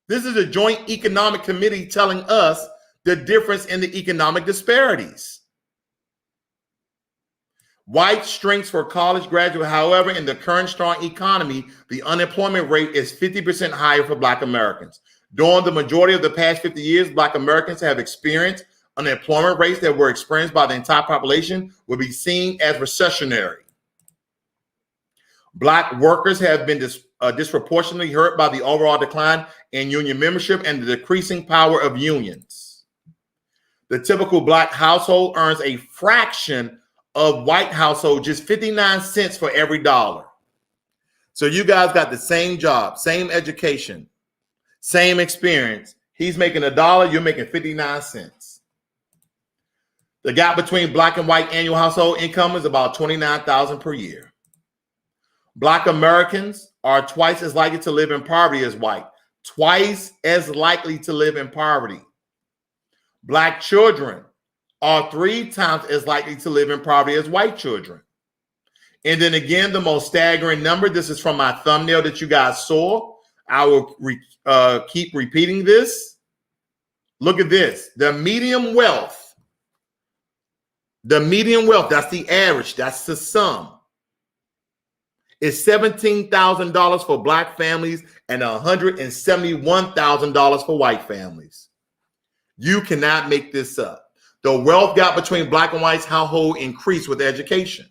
This is a Joint Economic Committee telling us the difference in the economic disparities. White strengths for college graduate, however, in the current strong economy, the unemployment rate is 50% higher for Black Americans. During the majority of the past 50 years, Black Americans have experienced unemployment rates that were experienced by the entire population will be seen as recessionary. Black workers have been disproportionately hurt by the overall decline in union membership and the decreasing power of unions. The typical Black household earns a fraction of white household, just 59 cents for every dollar. So you guys got the same job, same education, same experience. He's making $1, you're making 59 cents. The gap between Black and white annual household income is about $29,000 per year. Black Americans are twice as likely to live in poverty as white, twice as likely to live in poverty. Black children are 3 times as likely to live in poverty as white children. And then again, the most staggering number, this is from my thumbnail that you guys saw. I will keep repeating this. Look at this. The median wealth, that's the average, that's the sum, is $17,000 for Black families and $171,000 for white families. You cannot make this up. The wealth gap between Black and white household increased with education.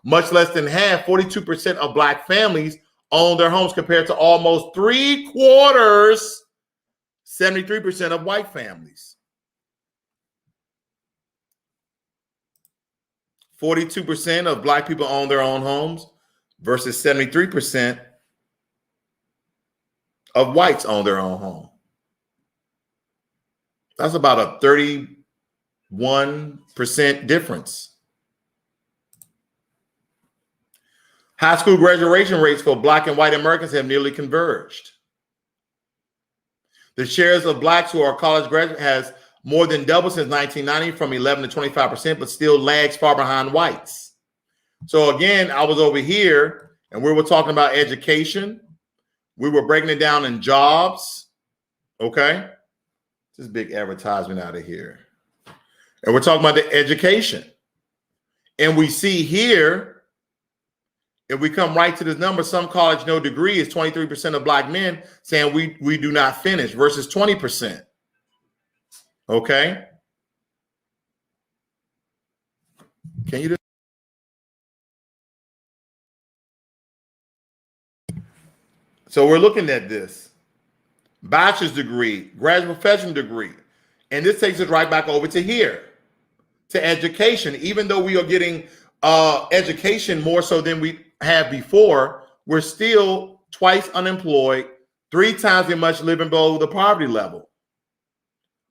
Much less than half, 42% of Black families own their homes compared to almost 3/4, 73% of white families. 42% of Black people own their own homes versus 73% of whites own their own home. That's about a 31% difference. High school graduation rates for Black and white Americans have nearly converged. The shares of Blacks who are college graduates has more than doubled since 1990 from 11 to 25%, but still lags far behind whites. So again, I was over here and we were talking about education. We were breaking it down in jobs. Okay. This big advertisement out of here. And we're talking about the education. And we see here, if we come right to this number, some college no degree is 23% of Black men saying we do not finish versus 20%. Okay. Can you just... So we're looking at this. Bachelor's degree, graduate professional degree. And this takes us right back over to here, to education. Even though we are getting education more so than we have before, we're still twice unemployed, 3 times as much living below the poverty level.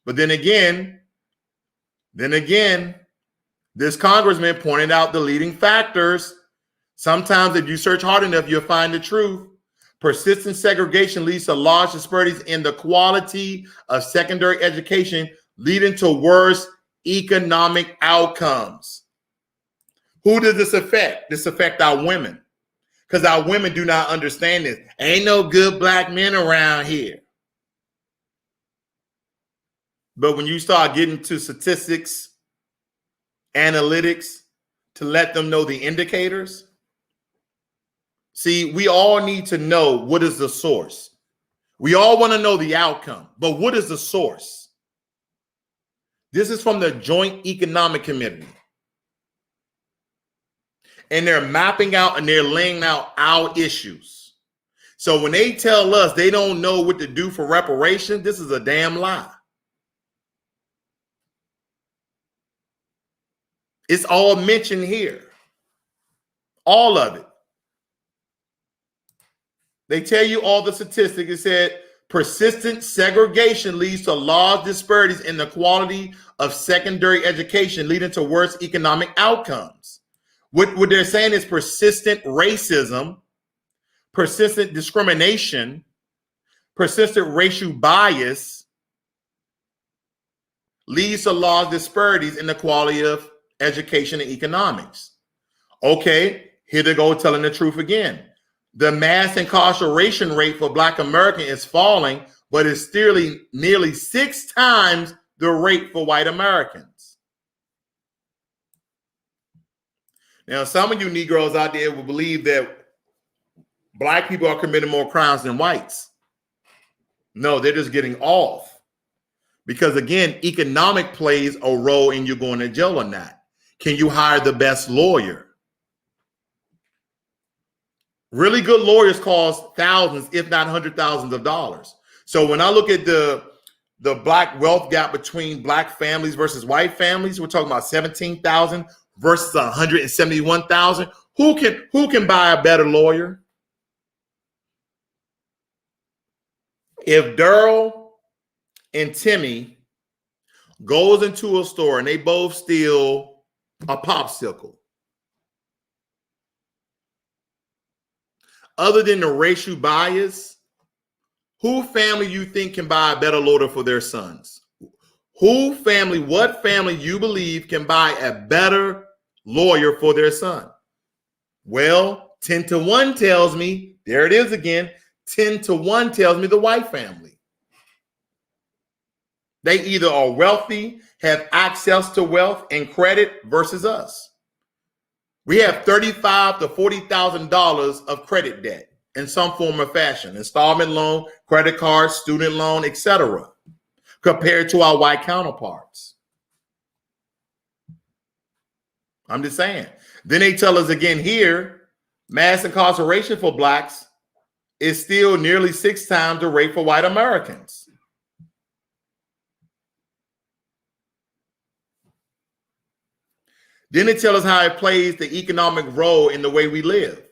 But then again, this congressman pointed out the leading factors. Sometimes if you search hard enough, you'll find the truth. Persistent segregation leads to large disparities in the quality of secondary education, leading to worse economic outcomes. Who does this affect? This affects our women, because our women do not understand this. Ain't no good Black men around here. But when you start getting to statistics, analytics, to let them know the indicators, See, we all need to know what is the source. We all want to know the outcome, but what is the source? This is from the Joint Economic Committee. And they're mapping out and they're laying out our issues. So when they tell us they don't know what to do for reparation, this is a damn lie. It's all mentioned here. All of it. They tell you all the statistics. It said persistent segregation leads to large disparities in the quality of secondary education, leading to worse economic outcomes. What they're saying is persistent racism, persistent discrimination, persistent racial bias leads to large disparities in the quality of education and economics. Okay, here they go telling the truth again. The mass incarceration rate for Black Americans is falling, but it's still nearly 6 times the rate for white Americans. Now, some of you Negroes out there will believe that Black people are committing more crimes than whites. No, they're just getting off. Because again, economic plays a role in you going to jail or not. Can you hire the best lawyer? Really good lawyers cost thousands, if not $100,000s of dollars. So when I look at the Black wealth gap between Black families versus white families, we're talking about 17,000 versus 171,000. Who can buy a better lawyer? If Daryl and Timmy goes into a store and they both steal a popsicle, other than the racial bias, who family you think can buy a better lawyer for their sons? What family you believe can buy a better lawyer for their son? Well, 10-1 tells me, there it is again, 10-1 tells me the white family. They either are wealthy, have access to wealth and credit versus us. We have $35,000 to $40,000 of credit debt in some form or fashion, installment loan, credit card, student loan, etc., compared to our white counterparts. I'm just saying. Then they tell us again here, mass incarceration for Blacks is still nearly 6 times the rate for white Americans. Then they tell us how it plays the economic role in the way we live.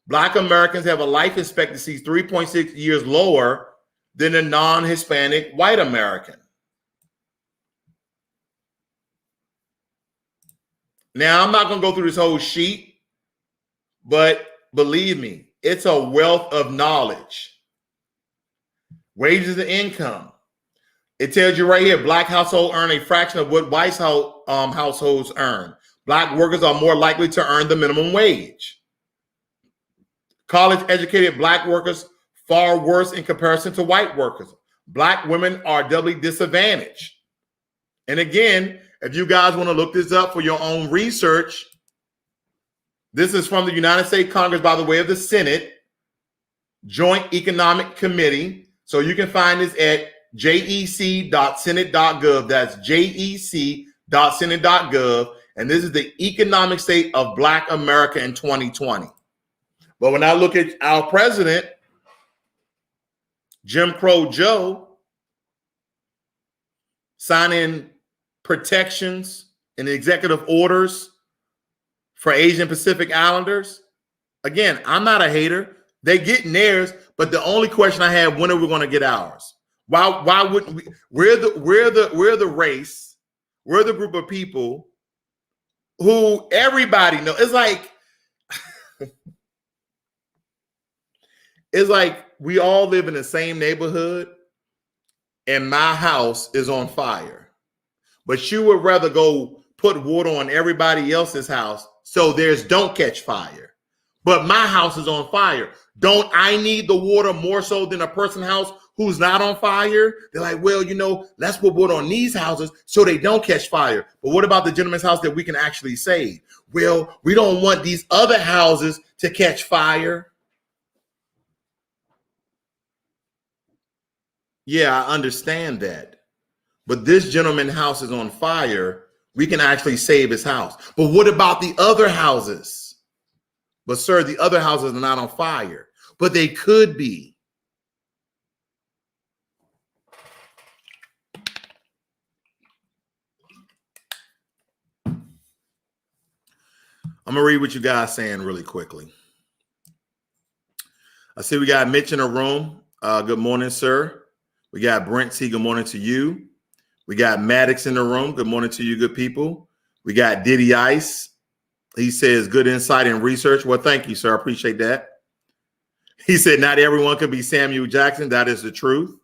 Black Americans have a life expectancy 3.6 years lower than a non-Hispanic white American. Now, I'm not going to go through this whole sheet, but believe me, it's a wealth of knowledge. Wages and income. It tells you right here, Black households earn a fraction of what white households earn. Black workers are more likely to earn the minimum wage. College-educated Black workers far worse in comparison to white workers. Black women are doubly disadvantaged. And again, if you guys want to look this up for your own research, this is from the United States Congress by the way of the Senate Joint Economic Committee. So you can find this at jec.senate.gov. That's jec.senate.gov. And this is the economic state of Black America in 2020. But when I look at our president, Jim Crow Joe, signing protections and executive orders for Asian Pacific Islanders, again, I'm not a hater. They getting theirs, but the only question I have, when are we going to get ours? Why wouldn't we? We're the race. We're the group of people who everybody knows. It's like we all live in the same neighborhood and my house is on fire. But you would rather go put water on everybody else's house so theirs don't catch fire. But my house is on fire. Don't I need the water more so than a person's house who's not on fire? They're like, well, let's put water on these houses so they don't catch fire. But what about the gentleman's house that we can actually save? Well, we don't want these other houses to catch fire. Yeah, I understand that. But this gentleman's house is on fire. We can actually save his house. But what about the other houses? But sir, the other houses are not on fire, but they could be. I'm gonna read what you guys saying really quickly. I see we got Mitch in the room. Good morning, sir. We got Brent C. Good morning to you. We got Maddox in the room. Good morning to you, good people. We got Diddy Ice. He says good insight and research. Well, thank you, sir. I appreciate that. He said not everyone could be Samuel Jackson. That is the truth.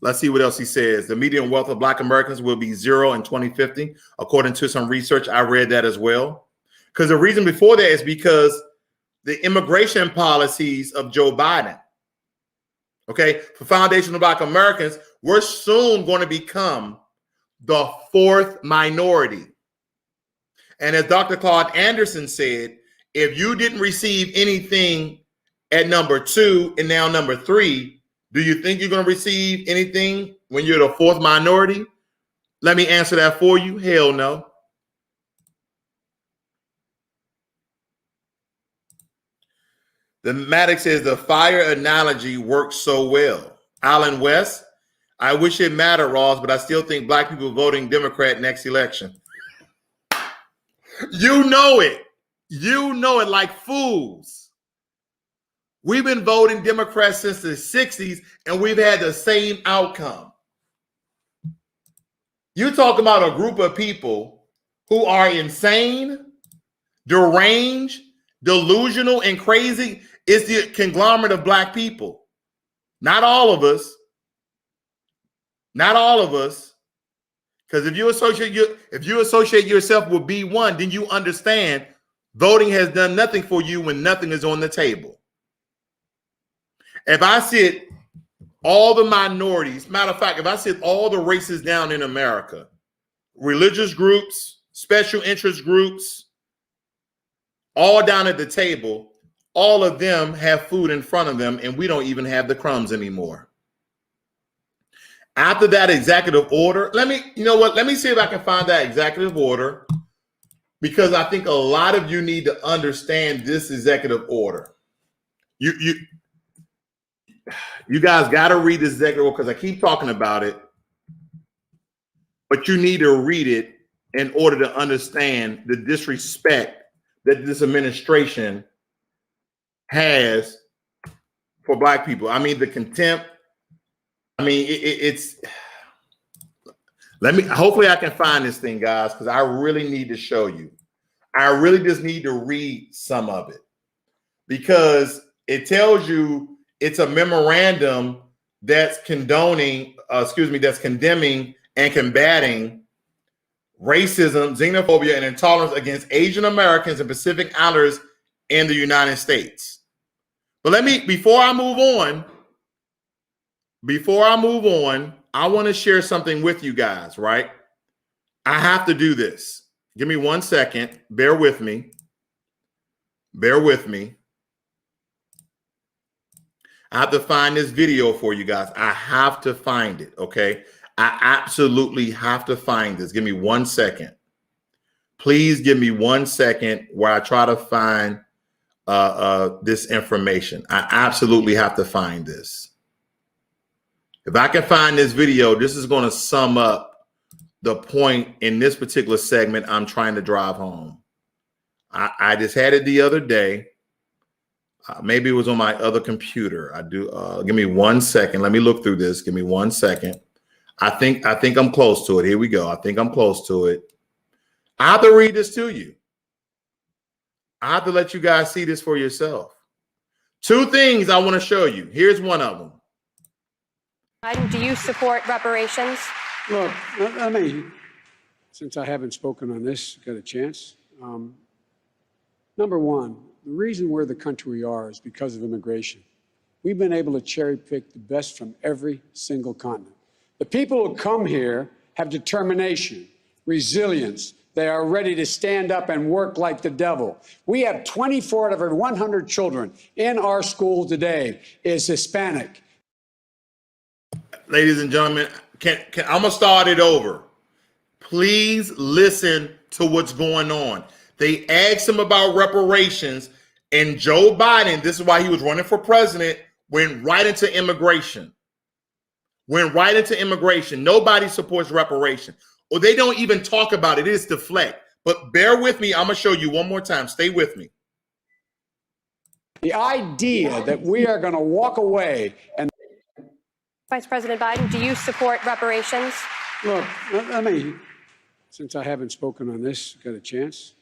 Let's see what else he says. The median wealth of Black Americans will be 0 in 2050, according to some research. I read that as well. Because the reason before that is because the immigration policies of Joe Biden. Okay, for foundational Black Americans, we're soon going to become the fourth minority. And as Dr. Claude Anderson said, if you didn't receive anything at number 2 and now number 3, do you think you're going to receive anything when you're the fourth minority? Let me answer that for you. Hell no. The Maddox says the fire analogy works so well. Alan West, I wish it mattered, Ross, but I still think Black people voting Democrat next election. You know it. You know it like fools. We've been voting Democrats since the 60s, and we've had the same outcome. You're talking about a group of people who are insane, deranged, delusional, and crazy. It's the conglomerate of Black people. Not all of us. Not all of us. Because if you associate yourself with B1, then you understand voting has done nothing for you when nothing is on the table. If I sit all the minorities, matter of fact, if I sit all the races down in America, religious groups, special interest groups, all down at the table, all of them have food in front of them, and we don't even have the crumbs anymore. After that executive order, let me see if I can find that executive order, because I think a lot of you need to understand this executive order. You guys got to read this executive order, because I keep talking about it, but you need to read it in order to understand the disrespect that this administration has for Black people. I mean, the contempt. I mean, it's. Hopefully I can find this thing, guys, because I really need to show you. I really just need to read some of it, because it tells you it's a memorandum that's condemning and combating racism, xenophobia, and intolerance against Asian Americans and Pacific Islanders in the United States. But before I move on, I want to share something with you guys, right? I have to do this. Give me 1 second. Bear with me. Bear with me. I have to find this video for you guys. I have to find it, okay? I absolutely have to find this. Give me 1 second. Please give me 1 second where I try to find this information. I absolutely have to find this. If I can find this video, this is going to sum up the point in this particular segment I'm trying to drive home. I just had it the other day. Maybe it was on my other computer. Give me 1 second. Let me look through this. Give me 1 second. I think I'm close to it. Here we go. I think I'm close to it. I have to read this to you. I have to let you guys see this for yourself. 2 things I want to show you. Here's one of them. Do you support reparations? Look, let me, since I haven't spoken on this, got a chance. Number one, the reason we're the country we are is because of immigration. We've been able to cherry pick the best from every single continent. The people who come here have determination, resilience. They are ready to stand up and work like the devil. We have 24 out of every 100 children in our school today is Hispanic. ladies and gentlemen, I'm gonna start it over. Please listen to what's going on. They asked him about reparations, and Joe Biden, this is why he was running for president, went right into immigration. Nobody supports reparation, or they don't even talk about it. It is deflect. But bear with me. I'm gonna show you one more time. Stay with me. The idea that we are going to walk away and Vice President Biden, do you support reparations? look, let me, since I haven't spoken on this, got a chance.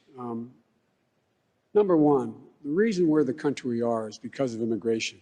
Number one, the reason we're the country we are is because of immigration.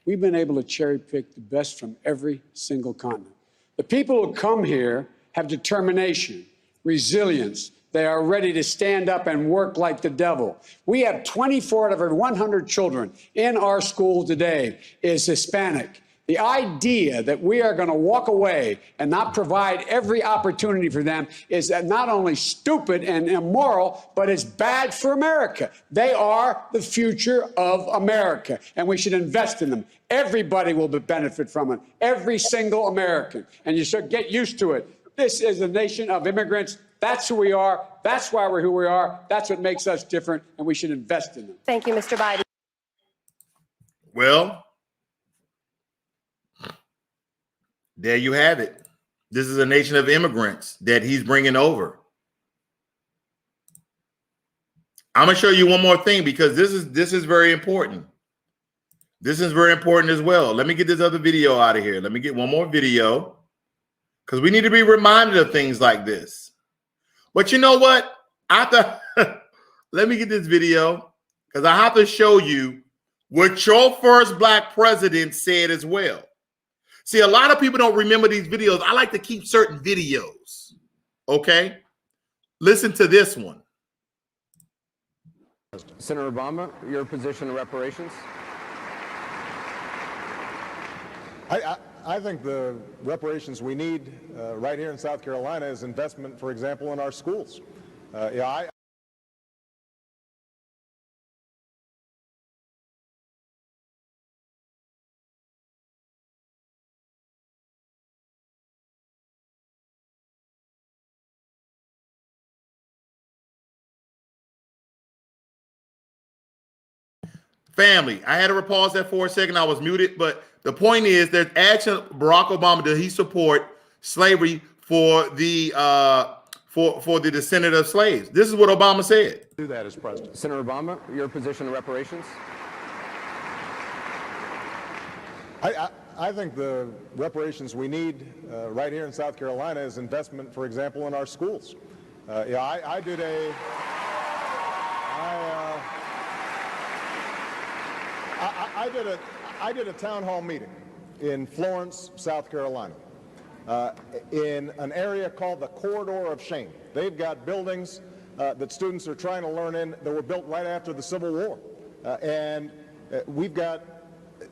We've been able to cherry pick the best from every single continent. The people who come here have determination, resilience. They are ready to stand up and work like the devil. We have 24 out of every 100 children in our school today is Hispanic. The idea that we are going to walk away and not provide every opportunity for them is not only stupid and immoral, but it's bad for America. They are the future of America, and we should invest in them. Everybody will benefit from it, every single American, and you should get used to it. This is a nation of immigrants. That's who we are. That's why we're who we are. That's what makes us different, and we should invest in them. Thank you, Mr. Biden. Well, there you have it. This is a nation of immigrants that he's bringing over. I'm going to show you one more thing because this is very important. This is very important as well. Let me get this other video out of here. Let me get one more video because we need to be reminded of things like this. But you know what? Let me get this video because I have to show you what your first black president said as well. See, a lot of people don't remember these videos. I like to keep certain videos. Okay? Listen to this one. Senator Obama, your position on reparations? I think the reparations we need right here in South Carolina is investment, for example, in our schools. Family, I had to pause that for a second. I was muted, but the point is that asking Barack Obama, does he support slavery for the descendant of slaves? This is what Obama said. Do that as president. Senator Obama, your position on reparations? I think the reparations we need right here in South Carolina is investment, for example, in our schools. I did a town hall meeting in Florence, South Carolina, in an area called the Corridor of Shame. They've got buildings that students are trying to learn in that were built right after the Civil War. And we've got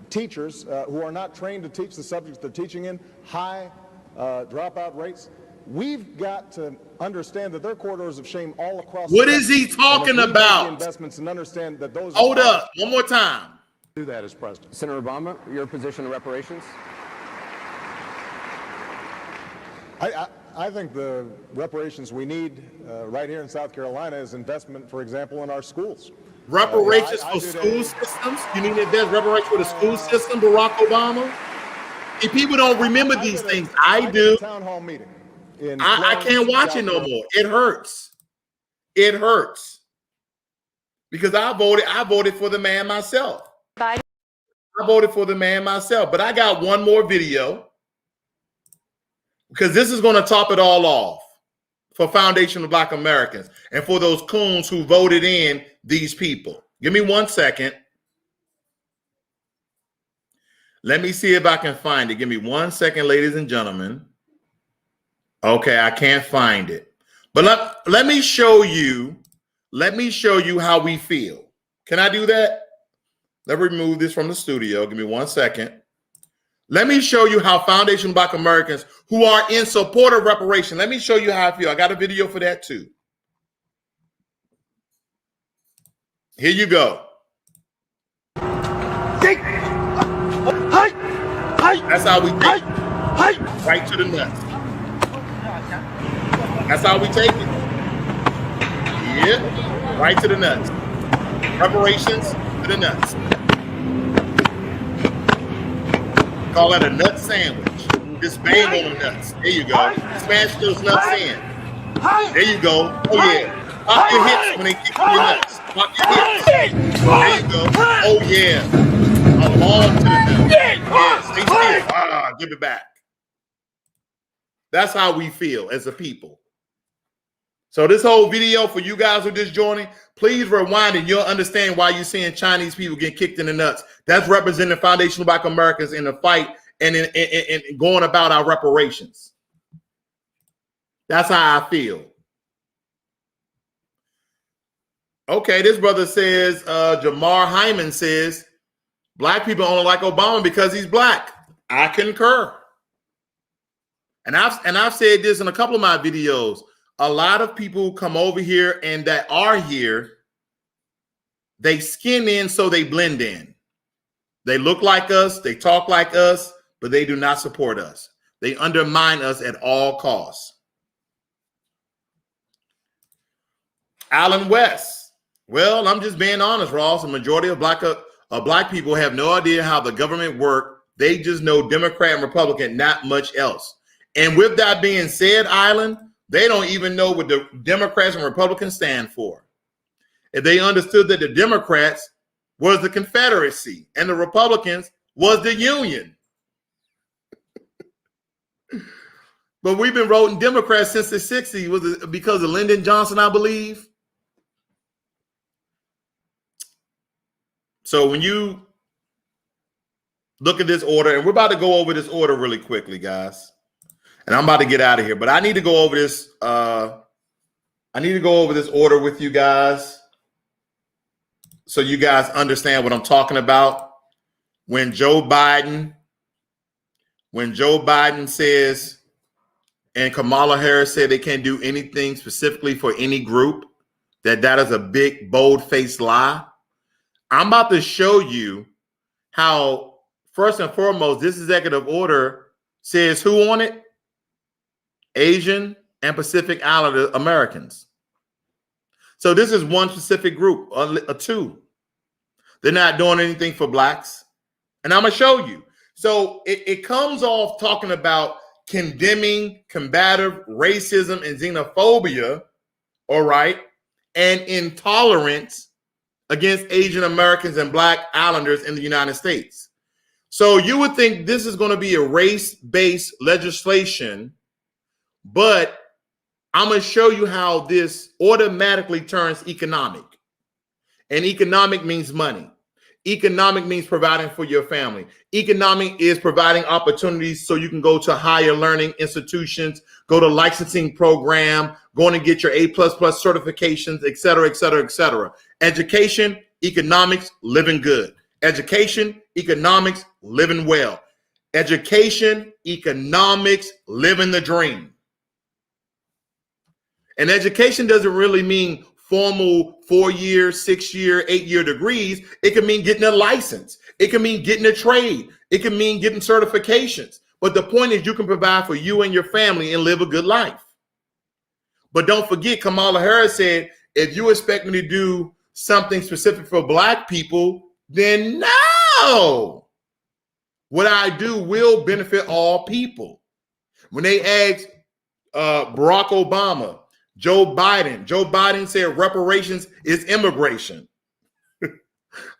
teachers who are not trained to teach the subjects they're teaching in, high dropout rates. We've got to understand that there are corridors of shame all across. What is he talking about? Investments and understand that those. Hold up, one more time. Do that as president. Senator Obama, your position on reparations? I think the reparations we need right here in South Carolina is investment, for example, in our schools. Reparations for school systems? You mean that there's reparations for the school system, Barack Obama? See, people don't remember these things. I do. A town hall meeting. I can't watch it no more. It hurts. It hurts. Because I voted for the man myself. Biden. I voted for the man myself. But I got one more video because this is going to top it all off for Foundation of Black Americans and for those coons who voted in these people. Give me 1 second. Let me see if I can find it. Give me 1 second, ladies and gentlemen. Okay, I can't find it. But let me show you. Let me show you how we feel. Can I do that? Let me remove this from the studio. Give me 1 second. Let me show you how Foundation Black Americans who are in support of reparation. Let me show you how I feel. I got a video for that too. Here you go. That's how we think. Right to the nuts. That's how we take it. Yeah, right to the nuts. Reparations to the nuts. Call that a nut sandwich. Just bang on the nuts. There you go. Smash those nuts in. There you go. Oh yeah. Pop your hips when they kick your nuts. Pop your hips. There you go. Oh yeah. Along to the nuts. Yeah, stay still. Ah, give it back. That's how we feel as a people. So this whole video, for you guys who are just joining, please rewind and you'll understand why you're seeing Chinese people get kicked in the nuts. That's representing foundational Black Americans in the fight and in going about our reparations. That's how I feel. Okay, this brother says, Jamar Hyman says, Black people only like Obama because he's Black. I concur. And I've said this in a couple of my videos. A lot of people come over here and that are here, they skin in so they blend in. They look like us, they talk like us, but they do not support us. They undermine us at all costs. Alan West. Well, I'm just being honest, Ross. The majority of black people have no idea how the government works. They just know Democrat and Republican, not much else. And with that being said, Island, they don't even know what the Democrats and Republicans stand for. If they understood that the Democrats was the Confederacy and the Republicans was the Union. But we've been voting Democrats since the 60s. Was it because of Lyndon Johnson, I believe? So when you look at this order, and we're about to go over this order really quickly, guys. And I'm about to get out of here, but I need to go over this. I need to go over this order with you guys so you guys understand what I'm talking about. When Joe Biden says, and Kamala Harris said they can't do anything specifically for any group, that is a big, bold-faced lie. I'm about to show you how, first and foremost, this executive order says who on it? Asian and Pacific Islander Americans. So this is one specific group, or two. They're not doing anything for Blacks. And I'm going to show you. So it comes off talking about condemning combative racism and xenophobia, all right, and intolerance against Asian Americans and Black Islanders in the United States. So you would think this is going to be a race-based legislation, but I'm going to show you how this automatically turns economic. And economic means money. Economic means providing for your family. Economic is providing opportunities so you can go to higher learning institutions, go to licensing program, going to get your A++ certifications, et cetera, et cetera, et cetera. Education, economics, living good. Education, economics, living well. Education, economics, living the dream. And education doesn't really mean formal 4-year, 6-year, 8-year degrees. It can mean getting a license. It can mean getting a trade. It can mean getting certifications. But the point is you can provide for you and your family and live a good life. But don't forget, Kamala Harris said, if you expect me to do something specific for Black people, then no. What I do will benefit all people. When they asked Barack Obama, Joe Biden said reparations is immigration.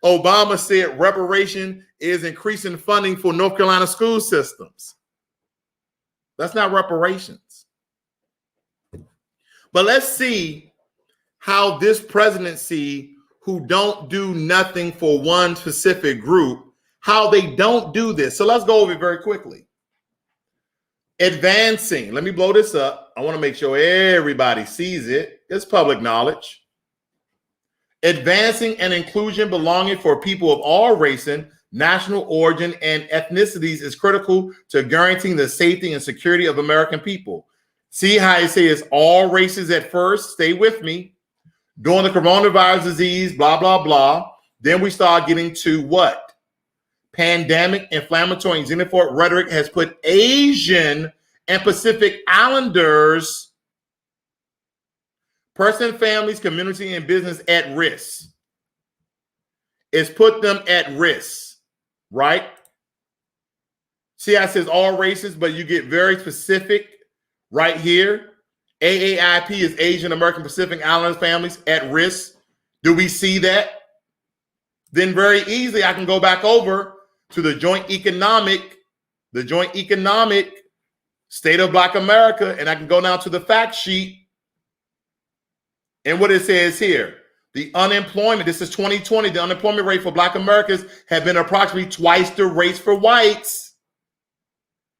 Obama said reparation is increasing funding for North Carolina school systems. That's not reparations. But let's see how this presidency, who don't do nothing for one specific group, how they don't do this. So let's go over it very quickly. Advancing. Let me blow this up. I want to make sure everybody sees it. It's public knowledge. Advancing and inclusion belonging for people of all races, national origin, and ethnicities is critical to guaranteeing the safety and security of American people. See how I say it's all races at first? Stay with me. During the coronavirus disease, blah, blah, blah. Then we start getting to what? pandemic, inflammatory, and xenophobic rhetoric has put Asian and Pacific Islanders, person, families, community, and business at risk. It's put them at risk, right? See how it says all races, but you get very specific right here. AAIP is Asian American Pacific Islanders families at risk. Do we see that? Then very easily I can go back over to the joint economic state of Black America, and I can go now to the fact sheet. And what it says here, the unemployment, this is 2020, the unemployment rate for Black Americans have been approximately twice the rates for whites.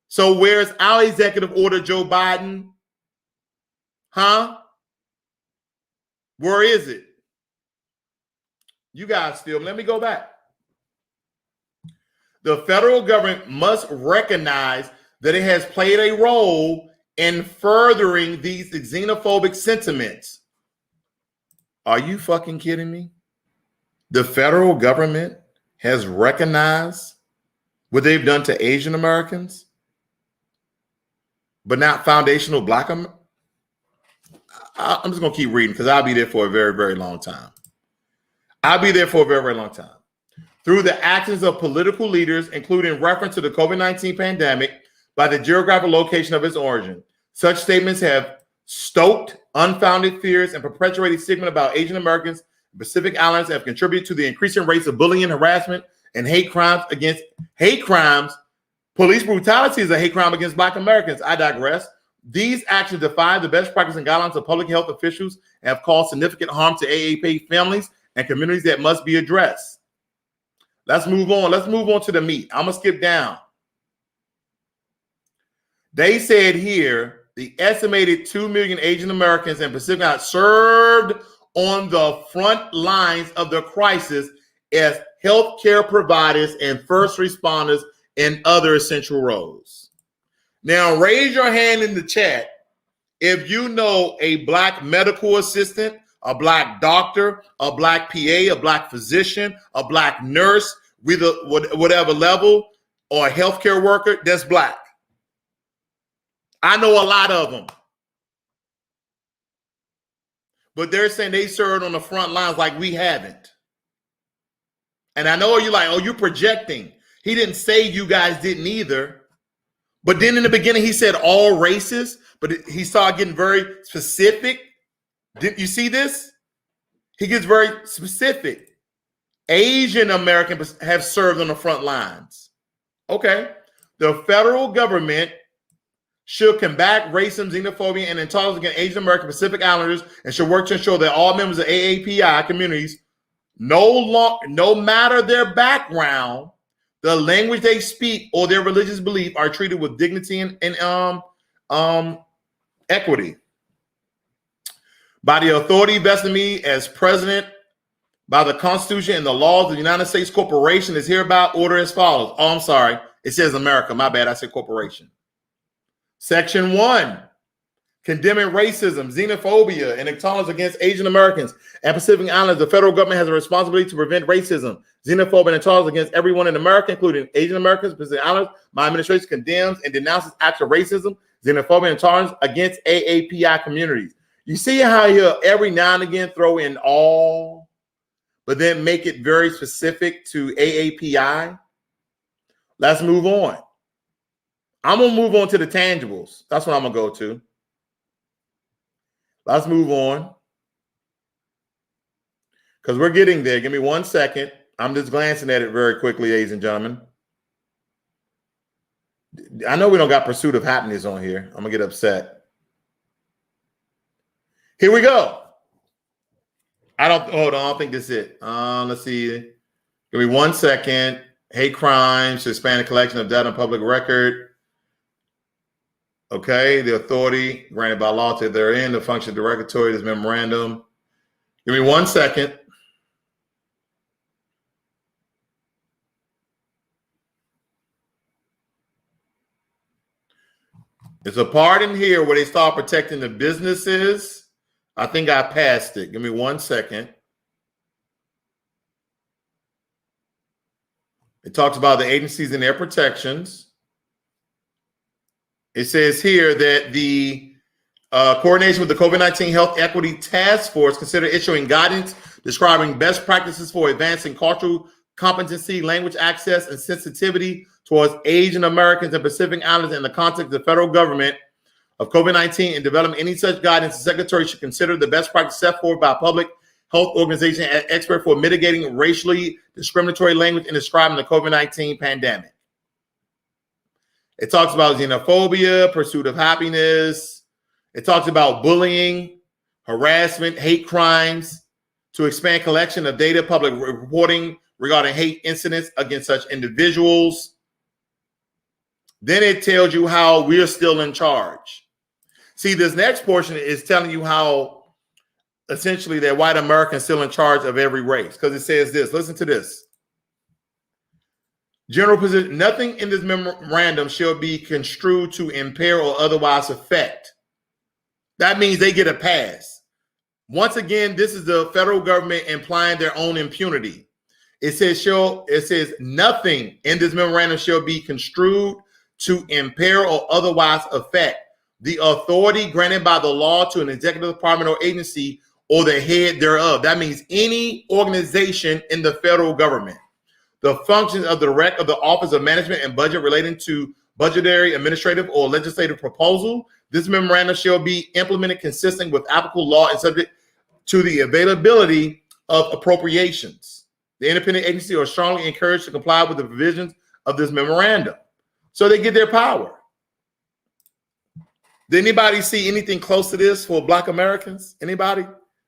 So where's our executive order, Joe Biden? Huh? Where is it? You guys still, let me go back. The federal government must recognize that it has played a role in furthering these xenophobic sentiments. Are you fucking kidding me? The federal government has recognized what they've done to Asian Americans, but not foundational Black Americans. I'm just going to keep reading because I'll be there for a very, very long time. I'll be there for a very, very long time. Through the actions of political leaders, including reference to the COVID-19 pandemic by the geographic location of its origin, such statements have stoked unfounded fears and perpetuated stigma about Asian Americans and Pacific Islanders, have contributed to the increasing rates of bullying, harassment, and hate crimes. Police brutality is a hate crime against Black Americans. I digress. These actions defy the best practice and guidelines of public health officials and have caused significant harm to AAP families and communities that must be addressed. Let's move on. Let's move on to the meat. I'm going to skip down. They said here, the estimated 2 million Asian Americans and Pacific Islanders served on the front lines of the crisis as healthcare providers and first responders and other essential roles. Now, raise your hand in the chat if you know a Black medical assistant, a Black doctor, a Black PA, a Black physician, a Black nurse, with whatever level, or a healthcare worker that's Black. I know a lot of them. But they're saying they served on the front lines like we haven't. And I know you're like, oh, you're projecting. He didn't say you guys didn't either. But then in the beginning, he said all races, but he started getting very specific. Didn't you see this? He gets very specific. Asian Americans have served on the front lines. Okay. The federal government should combat racism, xenophobia, and intolerance against Asian American Pacific Islanders and should work to ensure that all members of AAPI communities, no matter their background, the language they speak, or their religious belief, are treated with dignity and equity. By the authority vested in me as president by the Constitution and the laws of the United States Corporation is hereby ordered as follows. Oh, I'm sorry. It says America. My bad. I said corporation. Section 1, condemning racism, xenophobia, and intolerance against Asian Americans and Pacific Islanders. The federal government has a responsibility to prevent racism, xenophobia, and intolerance against everyone in America, including Asian Americans, Pacific Islanders. My administration condemns and denounces acts of racism, xenophobia, and intolerance against AAPI communities. You see how he'll every now and again throw in all, but then make it very specific to AAPI? Let's move on. I'm going to move on to the tangibles. That's what I'm going to go to. Let's move on. Because we're getting there. Give me 1 second. I'm just glancing at it very quickly, ladies and gentlemen. I know we don't got pursuit of happiness on here. I'm going to get upset. Here we go. Hold on. I don't think this is it. Let's see. Give me 1 second. Hate crimes, Hispanic collection of data on public record. Okay, the authority granted by law to therein, the function derogatory to this memorandum. Give me 1 second. There's a part in here where they start protecting the businesses. I think I passed it. Give me 1 second. It talks about the agencies and their protections. It says here that the coordination with the COVID-19 Health Equity Task Force consider issuing guidance describing best practices for advancing cultural competency, language access, and sensitivity towards Asian Americans and Pacific Islanders in the context of the federal government of COVID-19 and developing any such guidance. The Secretary should consider the best practice set forward by a public health organization and expert for mitigating racially discriminatory language in describing the COVID-19 pandemic. It talks about xenophobia, pursuit of happiness. It talks about bullying, harassment, hate crimes, to expand collection of data, public reporting regarding hate incidents against such individuals. Then it tells you how we're still in charge. See, this next portion is telling you how essentially that white Americans still in charge of every race, because it says this. Listen to this. General position, nothing in this memorandum shall be construed to impair or otherwise affect. That means they get a pass. Once again, this is the federal government implying their own impunity. It says nothing in this memorandum shall be construed to impair or otherwise affect the authority granted by the law to an executive department or agency or the head thereof. That means any organization in the federal government. The functions of the director of the Office of Management and Budget relating to budgetary, administrative, or legislative proposal. This memorandum shall be implemented consistent with applicable law and subject to the availability of appropriations. The independent agency are strongly encouraged to comply with the provisions of this memorandum. So they get their power. Did anybody see anything close to this for Black Americans? Anybody?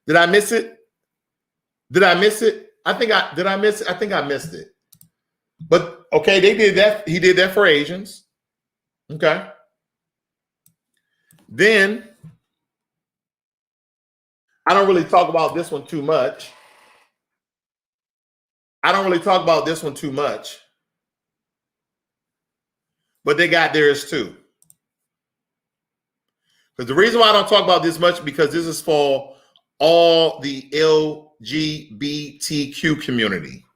Did I miss it? Did I miss it? Did I miss it? I think I missed it. But okay, they did that. He did that for Asians. Okay. Then I don't really talk about this one too much. But they got theirs too. Because the reason why I don't talk about this much, because this is for all the LGBTQ community.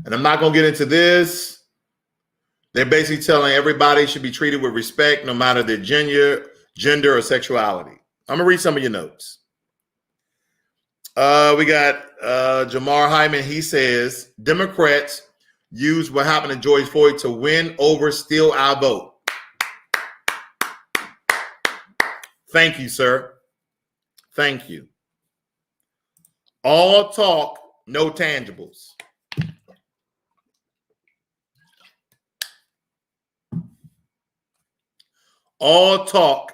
And I'm not going to get into this. They're basically telling everybody should be treated with respect, no matter their gender or sexuality. I'm going to read some of your notes. We got Jamar Hyman. He says, Democrats use what happened to George Floyd to win over steal our vote. Thank you, sir. Thank you. All talk, no tangibles. All talk,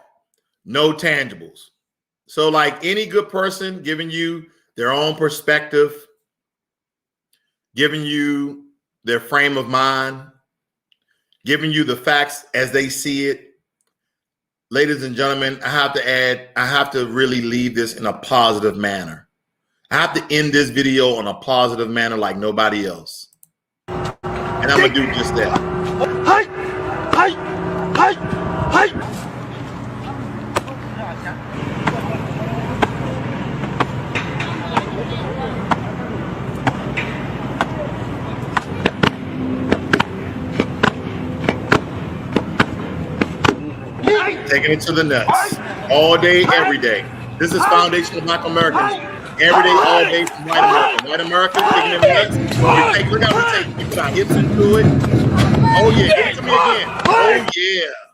no tangibles. So like any good person giving you their own perspective, giving you their frame of mind, giving you the facts as they see it. Ladies and gentlemen, I have to really leave this in a positive manner. I have to end this video on a positive manner like nobody else. And I'm going to do just that. Taking it to the nuts. All day, every day. This is foundational Black Americans. Every day, all day from white America. White America, taking it to the nuts. Look how we take. We put our hips into it. Oh, yeah. Give it to me again. Oh, yeah.